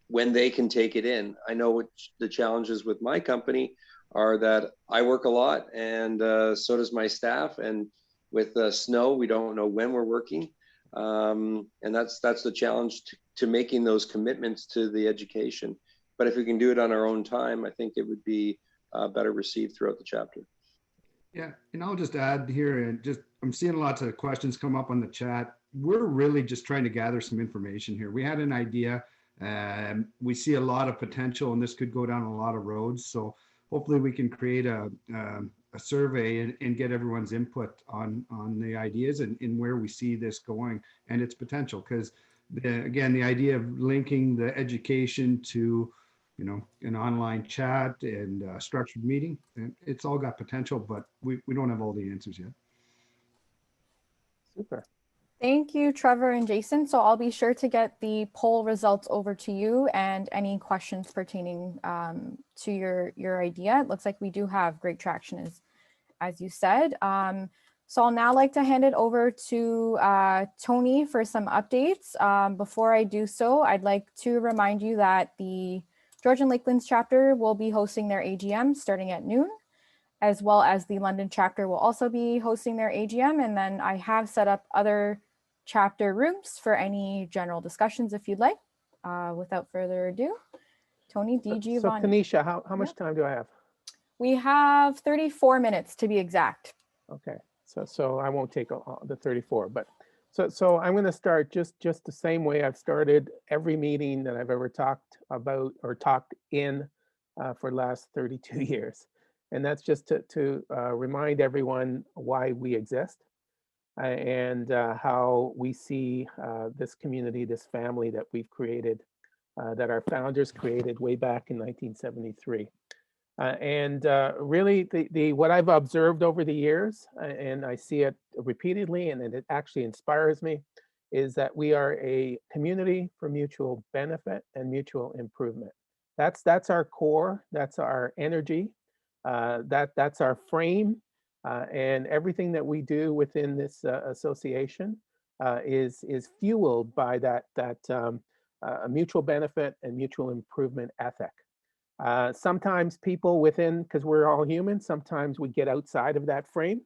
when they can take it in. I know what the challenges with my company are, that I work a lot and so does my staff. And with snow, we don't know when we're working. And that's the challenge to making those commitments to the education. But if we can do it on our own time, I think it would be better received throughout the chapter. Yeah, and I'll just add here, and I'm seeing lots of questions come up on the chat. We're really just trying to gather some information here. We had an idea, and we see a lot of potential, and this could go down a lot of roads. So hopefully we can create a survey and get everyone's input on the ideas and where we see this going and its potential. Because again, the idea of linking the education to, you know, an online chat and a structured meeting, and it's all got potential, but we don't have all the answers yet. Super. Thank you, Trevor and Jason. So I'll be sure to get the poll results over to you and any questions pertaining to your idea. It looks like we do have great traction, as you said. So I'll now like to hand it over to Tony for some updates. Before I do so, I'd like to remind you that the Georgian Lakelands chapter will be hosting their AGM starting at noon, as well as the London chapter will also be hosting their AGM. And then I have set up other chapter rooms for any general discussions if you'd like. Without further ado, Tony, DiGiovanni. So Tanisha, how much time do I have? We have 34 minutes to be exact. Okay, so I won't take the 34, but so I'm going to start just the same way I've started every meeting that I've ever talked about or talked in for the last 32 years. And that's just to remind everyone why we exist and how we see this community, this family that we've created, that our founders created way back in 1973. And really, what I've observed over the years, and I see it repeatedly, and it actually inspires me, is that we are a community for mutual benefit and mutual improvement. That's our core. That's our energy. That's our frame, and everything that we do within this association is fueled by that mutual benefit and mutual improvement ethic. Sometimes people within, because we're all human, sometimes we get outside of that frame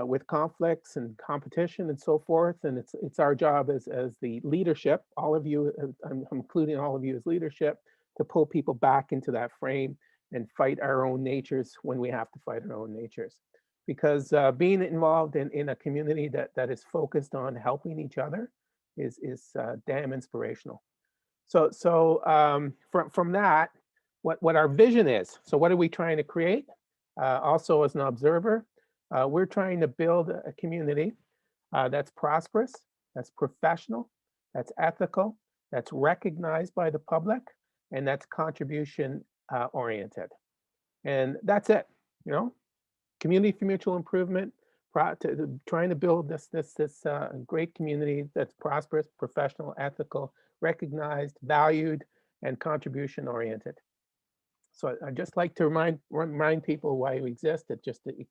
with conflicts and competition and so forth. And it's our job as the leadership, all of you, I'm including all of you as leadership, to pull people back into that frame and fight our own natures when we have to fight our own natures. Because being involved in a community that is focused on helping each other is damn inspirational. So from that, what our vision is. So what are we trying to create? Also as an observer, we're trying to build a community that's prosperous, that's professional, that's ethical, that's recognized by the public, and that's contribution oriented. And that's it, you know, community for mutual improvement, trying to build this great community that's prosperous, professional, ethical, recognized, valued, and contribution oriented. So I'd just like to remind people why we exist. It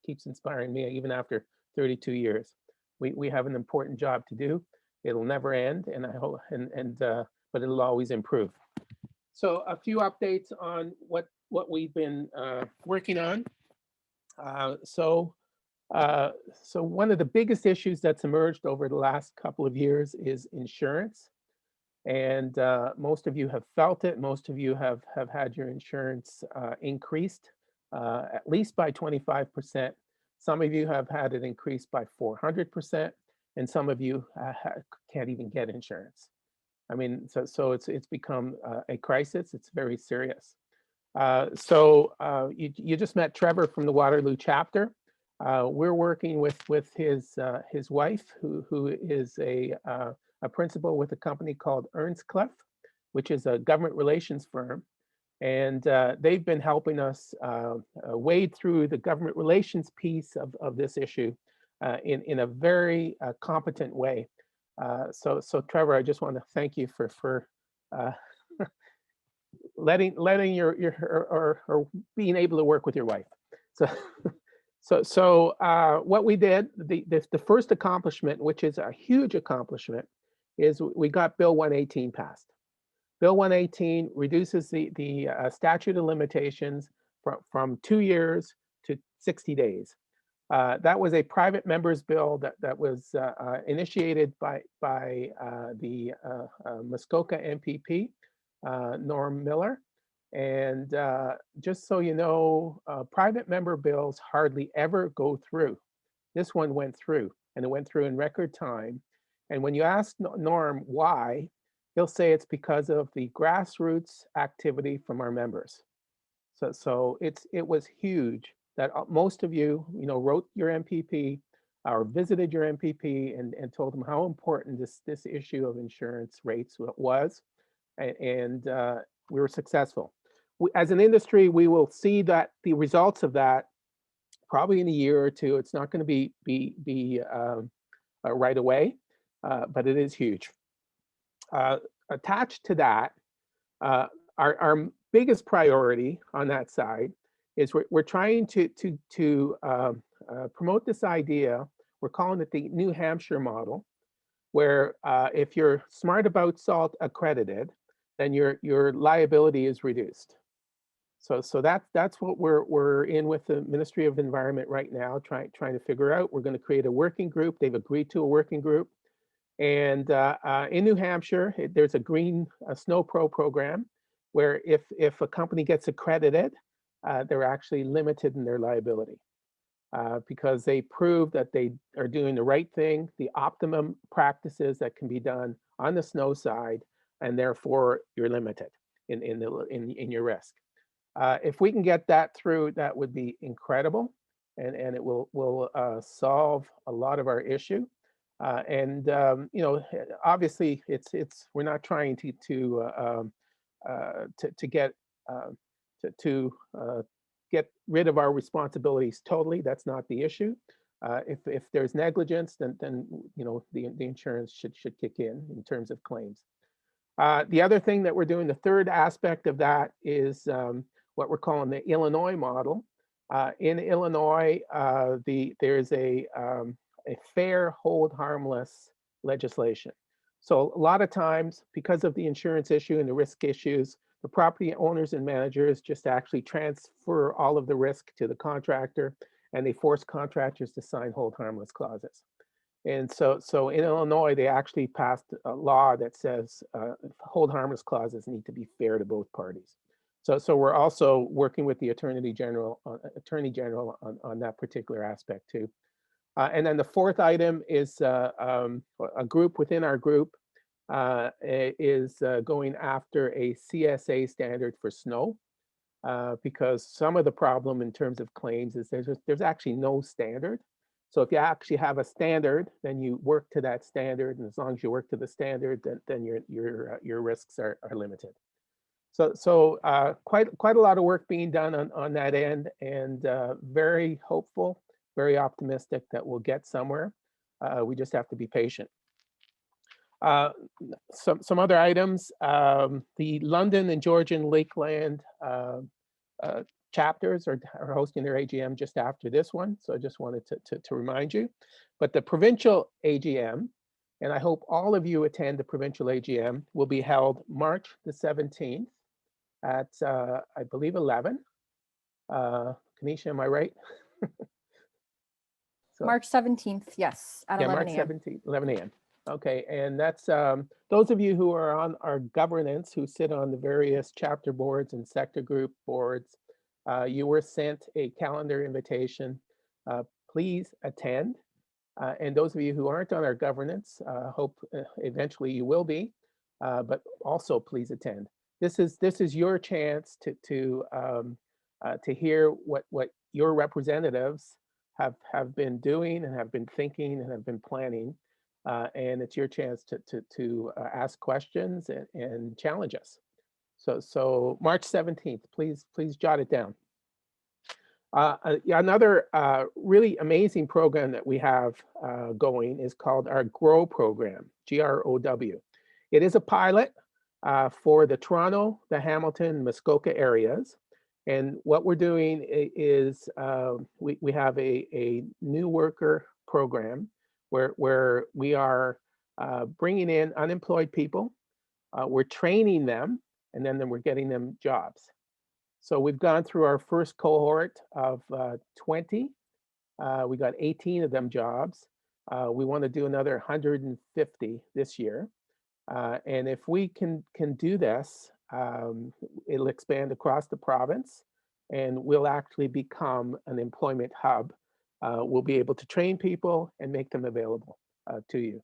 keeps inspiring me even after 32 years. We have an important job to do. It'll never end, and I hope, but it'll always improve. So a few updates on what we've been working on. So one of the biggest issues that's emerged over the last couple of years is insurance. And most of you have felt it. Most of you have had your insurance increased at least by 25%. Some of you have had it increased by 400%, and some of you can't even get insurance. I mean, so it's become a crisis. It's very serious. You just met Trevor from the Waterloo chapter. We're working with his wife, who is a principal with a company called Earnscliffe, which is a government relations firm. And they've been helping us wade through the government relations piece of this issue in a very competent way. So Trevor, I just want to thank you for letting your or being able to work with your wife. So what we did, the first accomplishment, which is a huge accomplishment, is we got Bill 118 passed. Bill 118 reduces the statute of limitations from 2 years to 60 days. That was a private member's bill that was initiated by the Muskoka MPP, Norm Miller. And just so you know, private member bills hardly ever go through. This one went through, and it went through in record time. And when you ask Norm why, he'll say it's because of the grassroots activity from our members. So it was huge that most of you, wrote your MPP or visited your MPP and told them how important this issue of insurance rates was, and we were successful. As an industry, we will see that the results of that probably in a year or two. It's not going to be right away, but it is huge. Attached to that, our biggest priority on that side is we're trying to promote this idea. We're calling it the New Hampshire model, where if you're Smart About Salt accredited, then your liability is reduced. So that's what we're in with the Ministry of Environment right now, trying to figure out. We're going to create a working group. They've agreed to a working group. And in New Hampshire, there's a green snow pro program where if a company gets accredited, they're actually limited in their liability because they prove that they are doing the right thing, the optimum practices that can be done on the snow side, and therefore you're limited in your risk. If we can get that through, that would be incredible, and it will solve a lot of our issue. Obviously, we're not trying to get rid of our responsibilities totally. That's not the issue. If there's negligence, then the insurance should kick in terms of claims. The other thing that we're doing, the third aspect of that, is what we're calling the Illinois model. In Illinois, there's a fair hold harmless legislation. So a lot of times, because of the insurance issue and the risk issues, the property owners and managers just actually transfer all of the risk to the contractor, and they force contractors to sign hold harmless clauses. And so in Illinois, they actually passed a law that says hold harmless clauses need to be fair to both parties. So we're also working with the Attorney General on that particular aspect too. And then the fourth item is a group within our group is going after a CSA standard for snow, because some of the problem in terms of claims is there's actually no standard. So if you actually have a standard, then you work to that standard, and as long as you work to the standard, then your risks are limited. So quite a lot of work being done on that end, and very hopeful, very optimistic that we'll get somewhere. We just have to be patient. Some other items, the London and Georgian Lakeland chapters are hosting their AGM just after this one. So I just wanted to remind you. But the provincial AGM, and I hope all of you attend the provincial AGM, will be held March the 17th at, I believe, 11. Kanisha, am I right? So, March 17th, yes, at 11 a.m. March 17th, 11 a.m. Okay, and that's those of you who are on our governance, who sit on the various chapter boards and sector group boards, you were sent a calendar invitation. Please attend. And those of you who aren't on our governance, hope eventually you will be, but also please attend. this is your chance to hear what your representatives have been doing and have been thinking and have been planning, and it's your chance to ask questions and challenge us. So March 17th, please jot it down. Another really amazing program that we have going is called our GROW program, GROW. It is a pilot for the Toronto, the Hamilton, Muskoka areas. And what we're doing is we have a new worker program where we are bringing in unemployed people. We're training them, and then we're getting them jobs. So we've gone through our first cohort of 20. We got 18 of them jobs. We want to do another 150 this year. And if we can do this, it'll expand across the province, and we'll actually become an employment hub. We'll be able to train people and make them available to you.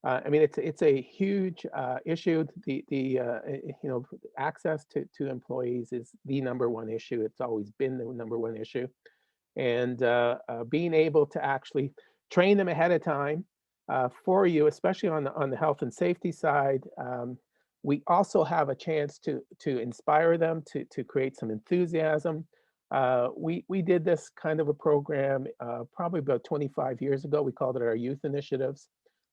I mean, it's a huge issue. Access to employees is the #1 issue. It's always been the #1 issue, and being able to actually train them ahead of time for you, especially on the health and safety side. We also have a chance to inspire them to create some enthusiasm. We did this kind of a program probably about 25 years ago. We called it our youth initiatives.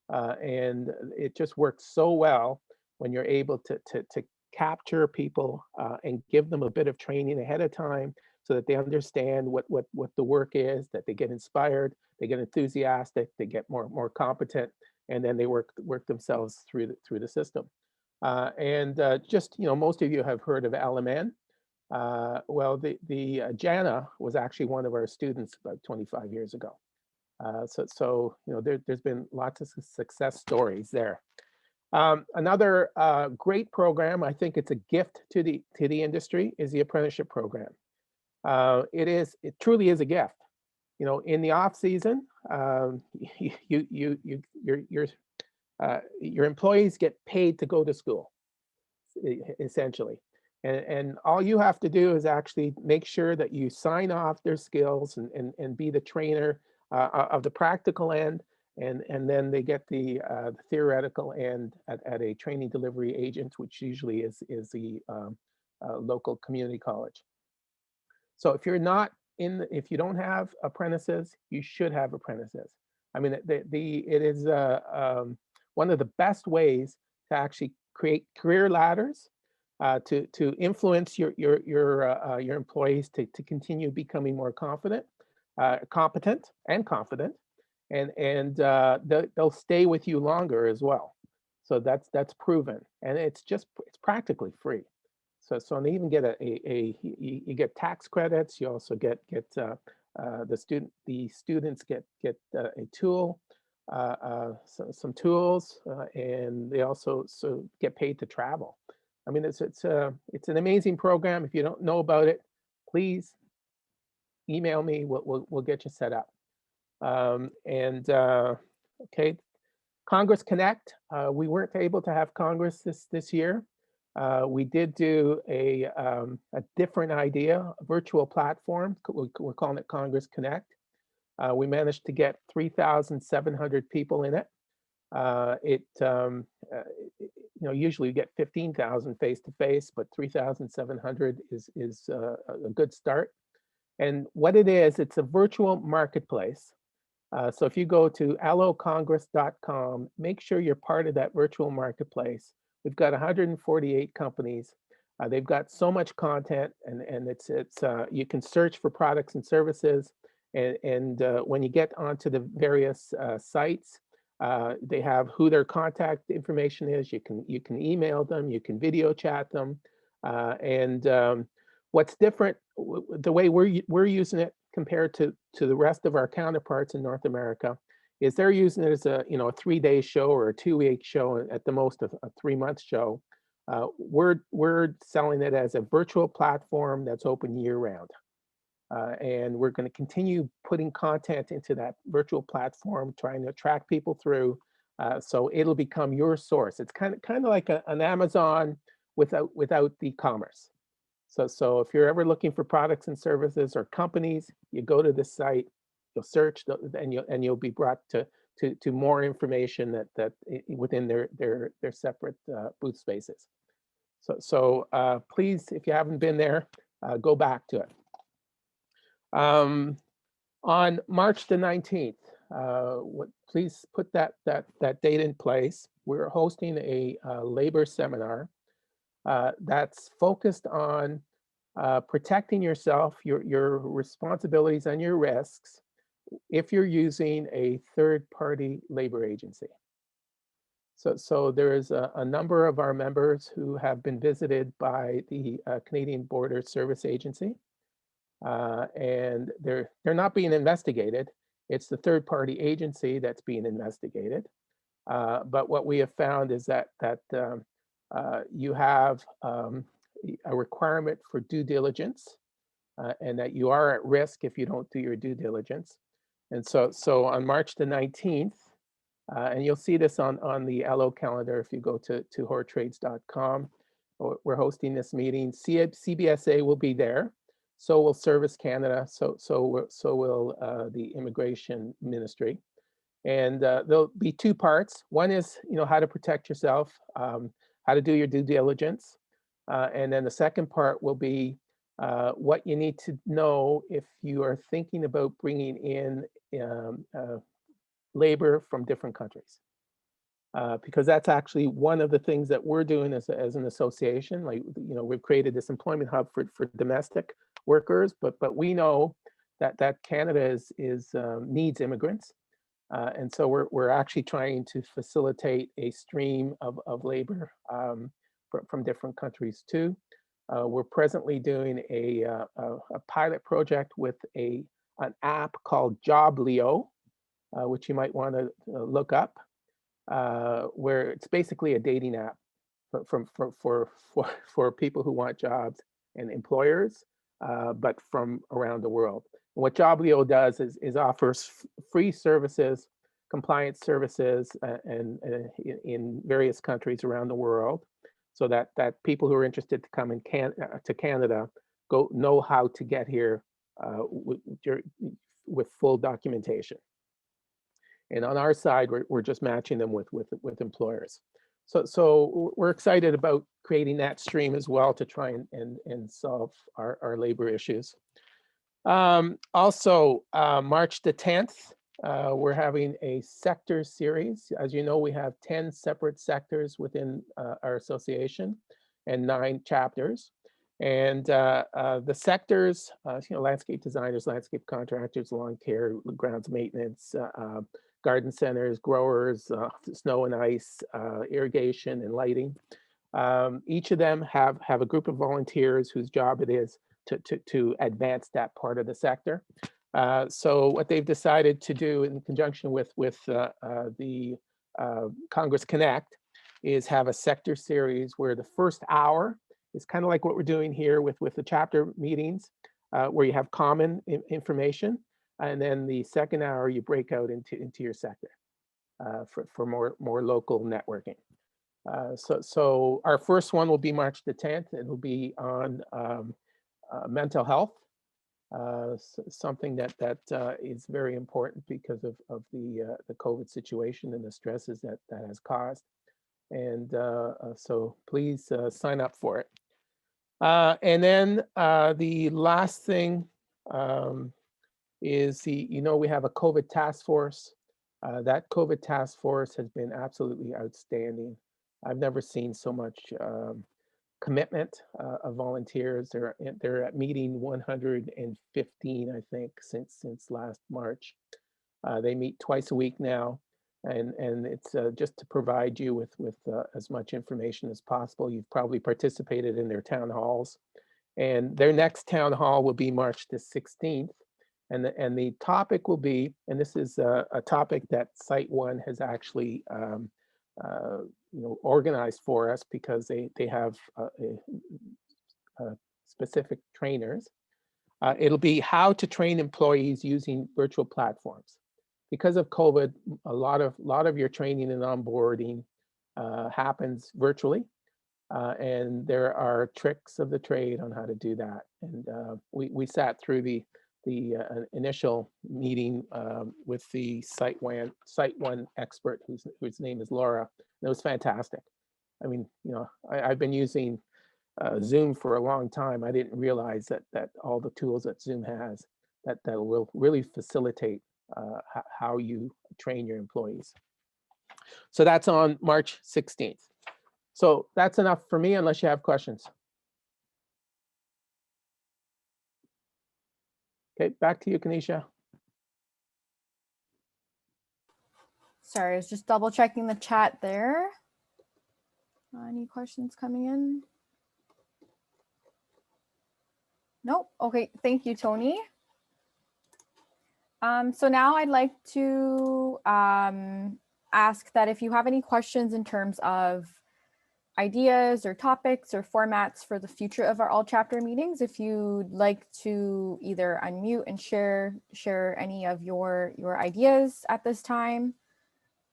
And it just works so well when you're able to capture people and give them a bit of training ahead of time so that they understand what the work is, that they get inspired, they get enthusiastic, they get more competent, and then they work themselves through the system. Just, most of you have heard of LMN. Well, the Jana was actually one of our students about 25 years ago. So there's been lots of success stories there. Another great program, I think it's a gift to the industry, is the apprenticeship program. It truly is a gift. In the off season, your employees get paid to go to school, essentially. And all you have to do is actually make sure that you sign off their skills and be the trainer of the practical end, and then they get the theoretical end at a training delivery agent, which usually is the local community college. So if if you don't have apprentices, you should have apprentices. I mean, it is one of the best ways to actually create career ladders, to influence your employees to continue becoming more competent and confident, and they'll stay with you longer as well. So that's proven, and it's practically free. So they even get you get tax credits. You also get the students get a tool, some tools, and they also get paid to travel. I mean, it's an amazing program. If you don't know about it, please email me. We'll get you set up. Okay, Congress Connect. We weren't able to have Congress this year. We did do a different idea, a virtual platform. We're calling it Congress Connect. We managed to get 3,700 people in it. Usually you get 15,000 face-to-face, but 3,700 is a good start. And what it is, it's a virtual marketplace. So if you go to allocongress.com, make sure you're part of that virtual marketplace. We've got 148 companies. They've got so much content, and it's you can search for products and services. And when you get onto the various sites, they have who their contact information is. You can email them, you can video chat them, what's different, the way we're using it compared to the rest of our counterparts in North America, is they're using it as a 3-day show or a 2-week show, at the most a 3-month show. We're selling it as a virtual platform that's open year-round. And we're going to continue putting content into that virtual platform, trying to attract people through. So it'll become your source. It's kind of like an Amazon without the commerce. So if you're ever looking for products and services or companies, you go to this site, you'll search, and you'll be brought to more information that within their separate booth spaces. So please, if you haven't been there, go back to it. On March the 19th, please put that date in place. We're hosting a labor seminar that's focused on protecting yourself, your responsibilities and your risks if you're using a third-party labor agency. So there is a number of our members who have been visited by the Canadian Border Service Agency, and they're not being investigated. It's the third-party agency that's being investigated. But what we have found is that you have a requirement for due diligence, and that you are at risk if you don't do your due diligence. And so on March the 19th, and you'll see this on the LO calendar if you go to hortrades.com. We're hosting this meeting. CBSA will be there. So will Service Canada. So will the Immigration Ministry. And there'll be two parts. One is, how to protect yourself, how to do your due diligence. And then the second part will be what you need to know if you are thinking about bringing in labor from different countries. Because that's actually one of the things that we're doing as an association. Like, we've created this employment hub for domestic workers, but we know that Canada needs immigrants. And so we're actually trying to facilitate a stream of labor from different countries too. We're presently doing a pilot project with an app called Joblio, which you might want to look up, where it's basically a dating app for people who want jobs and employers, but from around the world. And what Joblio does is offers free services, compliance services, and in various countries around the world, so that people who are interested to come to Canada know how to get here with full documentation. And on our side, we're just matching them with employers. So we're excited about creating that stream as well to try and solve our labor issues. Also, March the 10th, we're having a sector series. As you know, we have 10 separate sectors within our association and 9 chapters. And the sectors, landscape designers, landscape contractors, lawn care, grounds maintenance, garden centers, growers, snow and ice, irrigation and lighting. Each of them have a group of volunteers whose job it is to advance that part of the sector. So what they've decided to do in conjunction with the Congress Connect is have a sector series where the first hour is kind of like what we're doing here with the chapter meetings, where you have common information. And then the second hour, you break out into your sector for more local networking. So our first one will be March the 10th. It will be on mental health, something that is very important because of the COVID situation and the stresses that has caused. And so please sign up for it. And then the last thing is we have a COVID task force. That COVID task force has been absolutely outstanding. I've never seen so much commitment of volunteers. They're at meeting 115, I think, since last March. They meet twice a week now, and it's just to provide you with as much information as possible. You've probably participated in their town halls, and their next town hall will be March the 16th. And the topic will be, and this is a topic that Site One has actually organized for us because they have specific trainers. It'll be how to train employees using virtual platforms. Because of COVID, a lot of your training and onboarding happens virtually. And there are tricks of the trade on how to do that. And we sat through the initial meeting with the Site One expert, whose name is Laura. And it was fantastic. I mean, you know, I've been using Zoom for a long time. I didn't realize that all the tools that Zoom has that will really facilitate how you train your employees. So that's on March 16th. So that's enough for me, unless you have questions. Okay, back to you, Kanisha. Sorry, I was just double checking the chat there. Any questions coming in? Nope. Okay, thank you, Tony. So now I'd like to ask that if you have any questions in terms of ideas or topics or formats for the future of our all chapter meetings, if you'd like to either unmute and share any of your ideas at this time.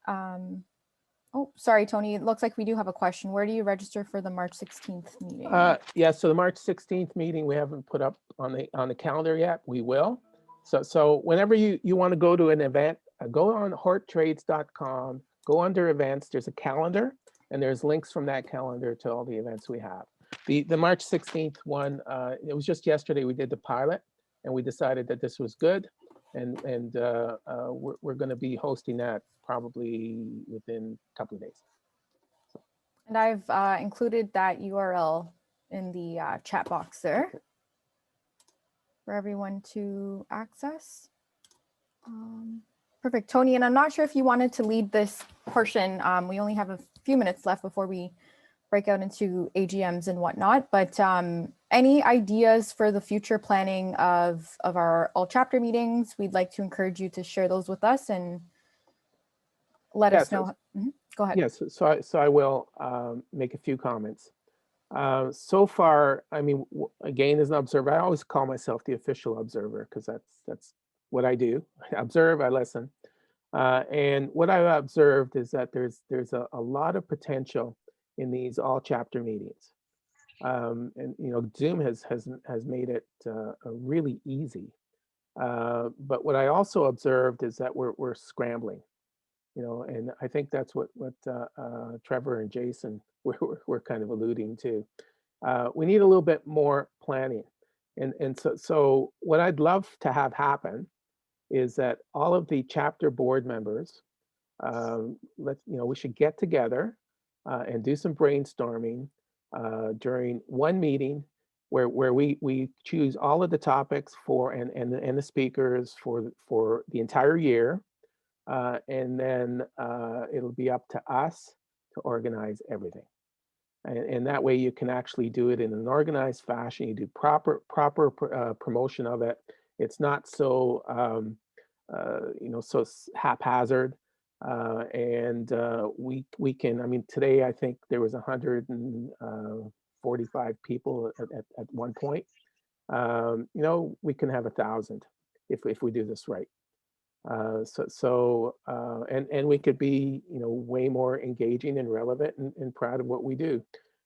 Oh, sorry, Tony, it looks like we do have a question. Where do you register for the March 16th meeting? Yeah, so the March 16th meeting, we haven't put up on the calendar yet. We will. So whenever you want to go to an event, go on horttrades.com, go under events, there's a calendar, and there's links from that calendar to all the events we have. The March 16th one, it was just yesterday we did the pilot, and we decided that this was good, and we're going to be hosting that probably within a couple of days. And I've included that URL in the chat box there for everyone to access. Perfect, Tony, and I'm not sure if you wanted to lead this portion. We only have a few minutes left before we break out into AGMs and whatnot, but any ideas for the future planning of our all chapter meetings? We'd like to encourage you to share those with us and let us know. Go ahead. Yes, so I will make a few comments. So far, I mean, again, as an observer, I always call myself the official observer because that's what I do. I observe, I listen. And what I've observed is that there's a lot of potential in these all chapter meetings. And you know, Zoom has made it really easy. But what I also observed is that we're scrambling. You know, and I think that's what Trevor and Jason were kind of alluding to. We need a little bit more planning, and so what I'd love to have happen is that all of the chapter board members, we should get together and do some brainstorming during one meeting where we choose all of the topics for and the speakers for the entire year. And then it'll be up to us to organize everything. And that way you can actually do it in an organized fashion. You do proper promotion of it. It's not so, so haphazard. And we can, I mean, today I think there was 145 people at one point. You know, we can have 1,000 if we do this right. And we could be, you know, way more engaging and relevant and proud of what we do.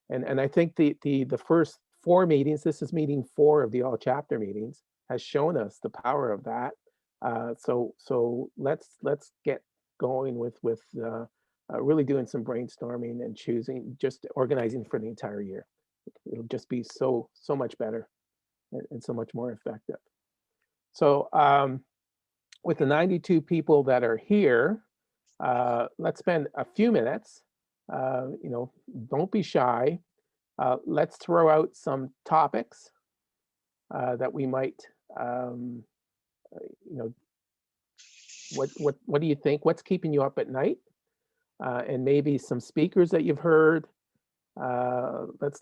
And I think the first 4 meetings, this is meeting 4 of the all chapter meetings, has shown us the power of that. So let's get going with really doing some brainstorming and just organizing for the entire year. It'll just be so much better and so much more effective. So with the 92 people that are here, let's spend a few minutes. You know, don't be shy. Let's throw out some topics that we might, you know, what do you think? What's keeping you up at night? And maybe some speakers that you've heard. Let's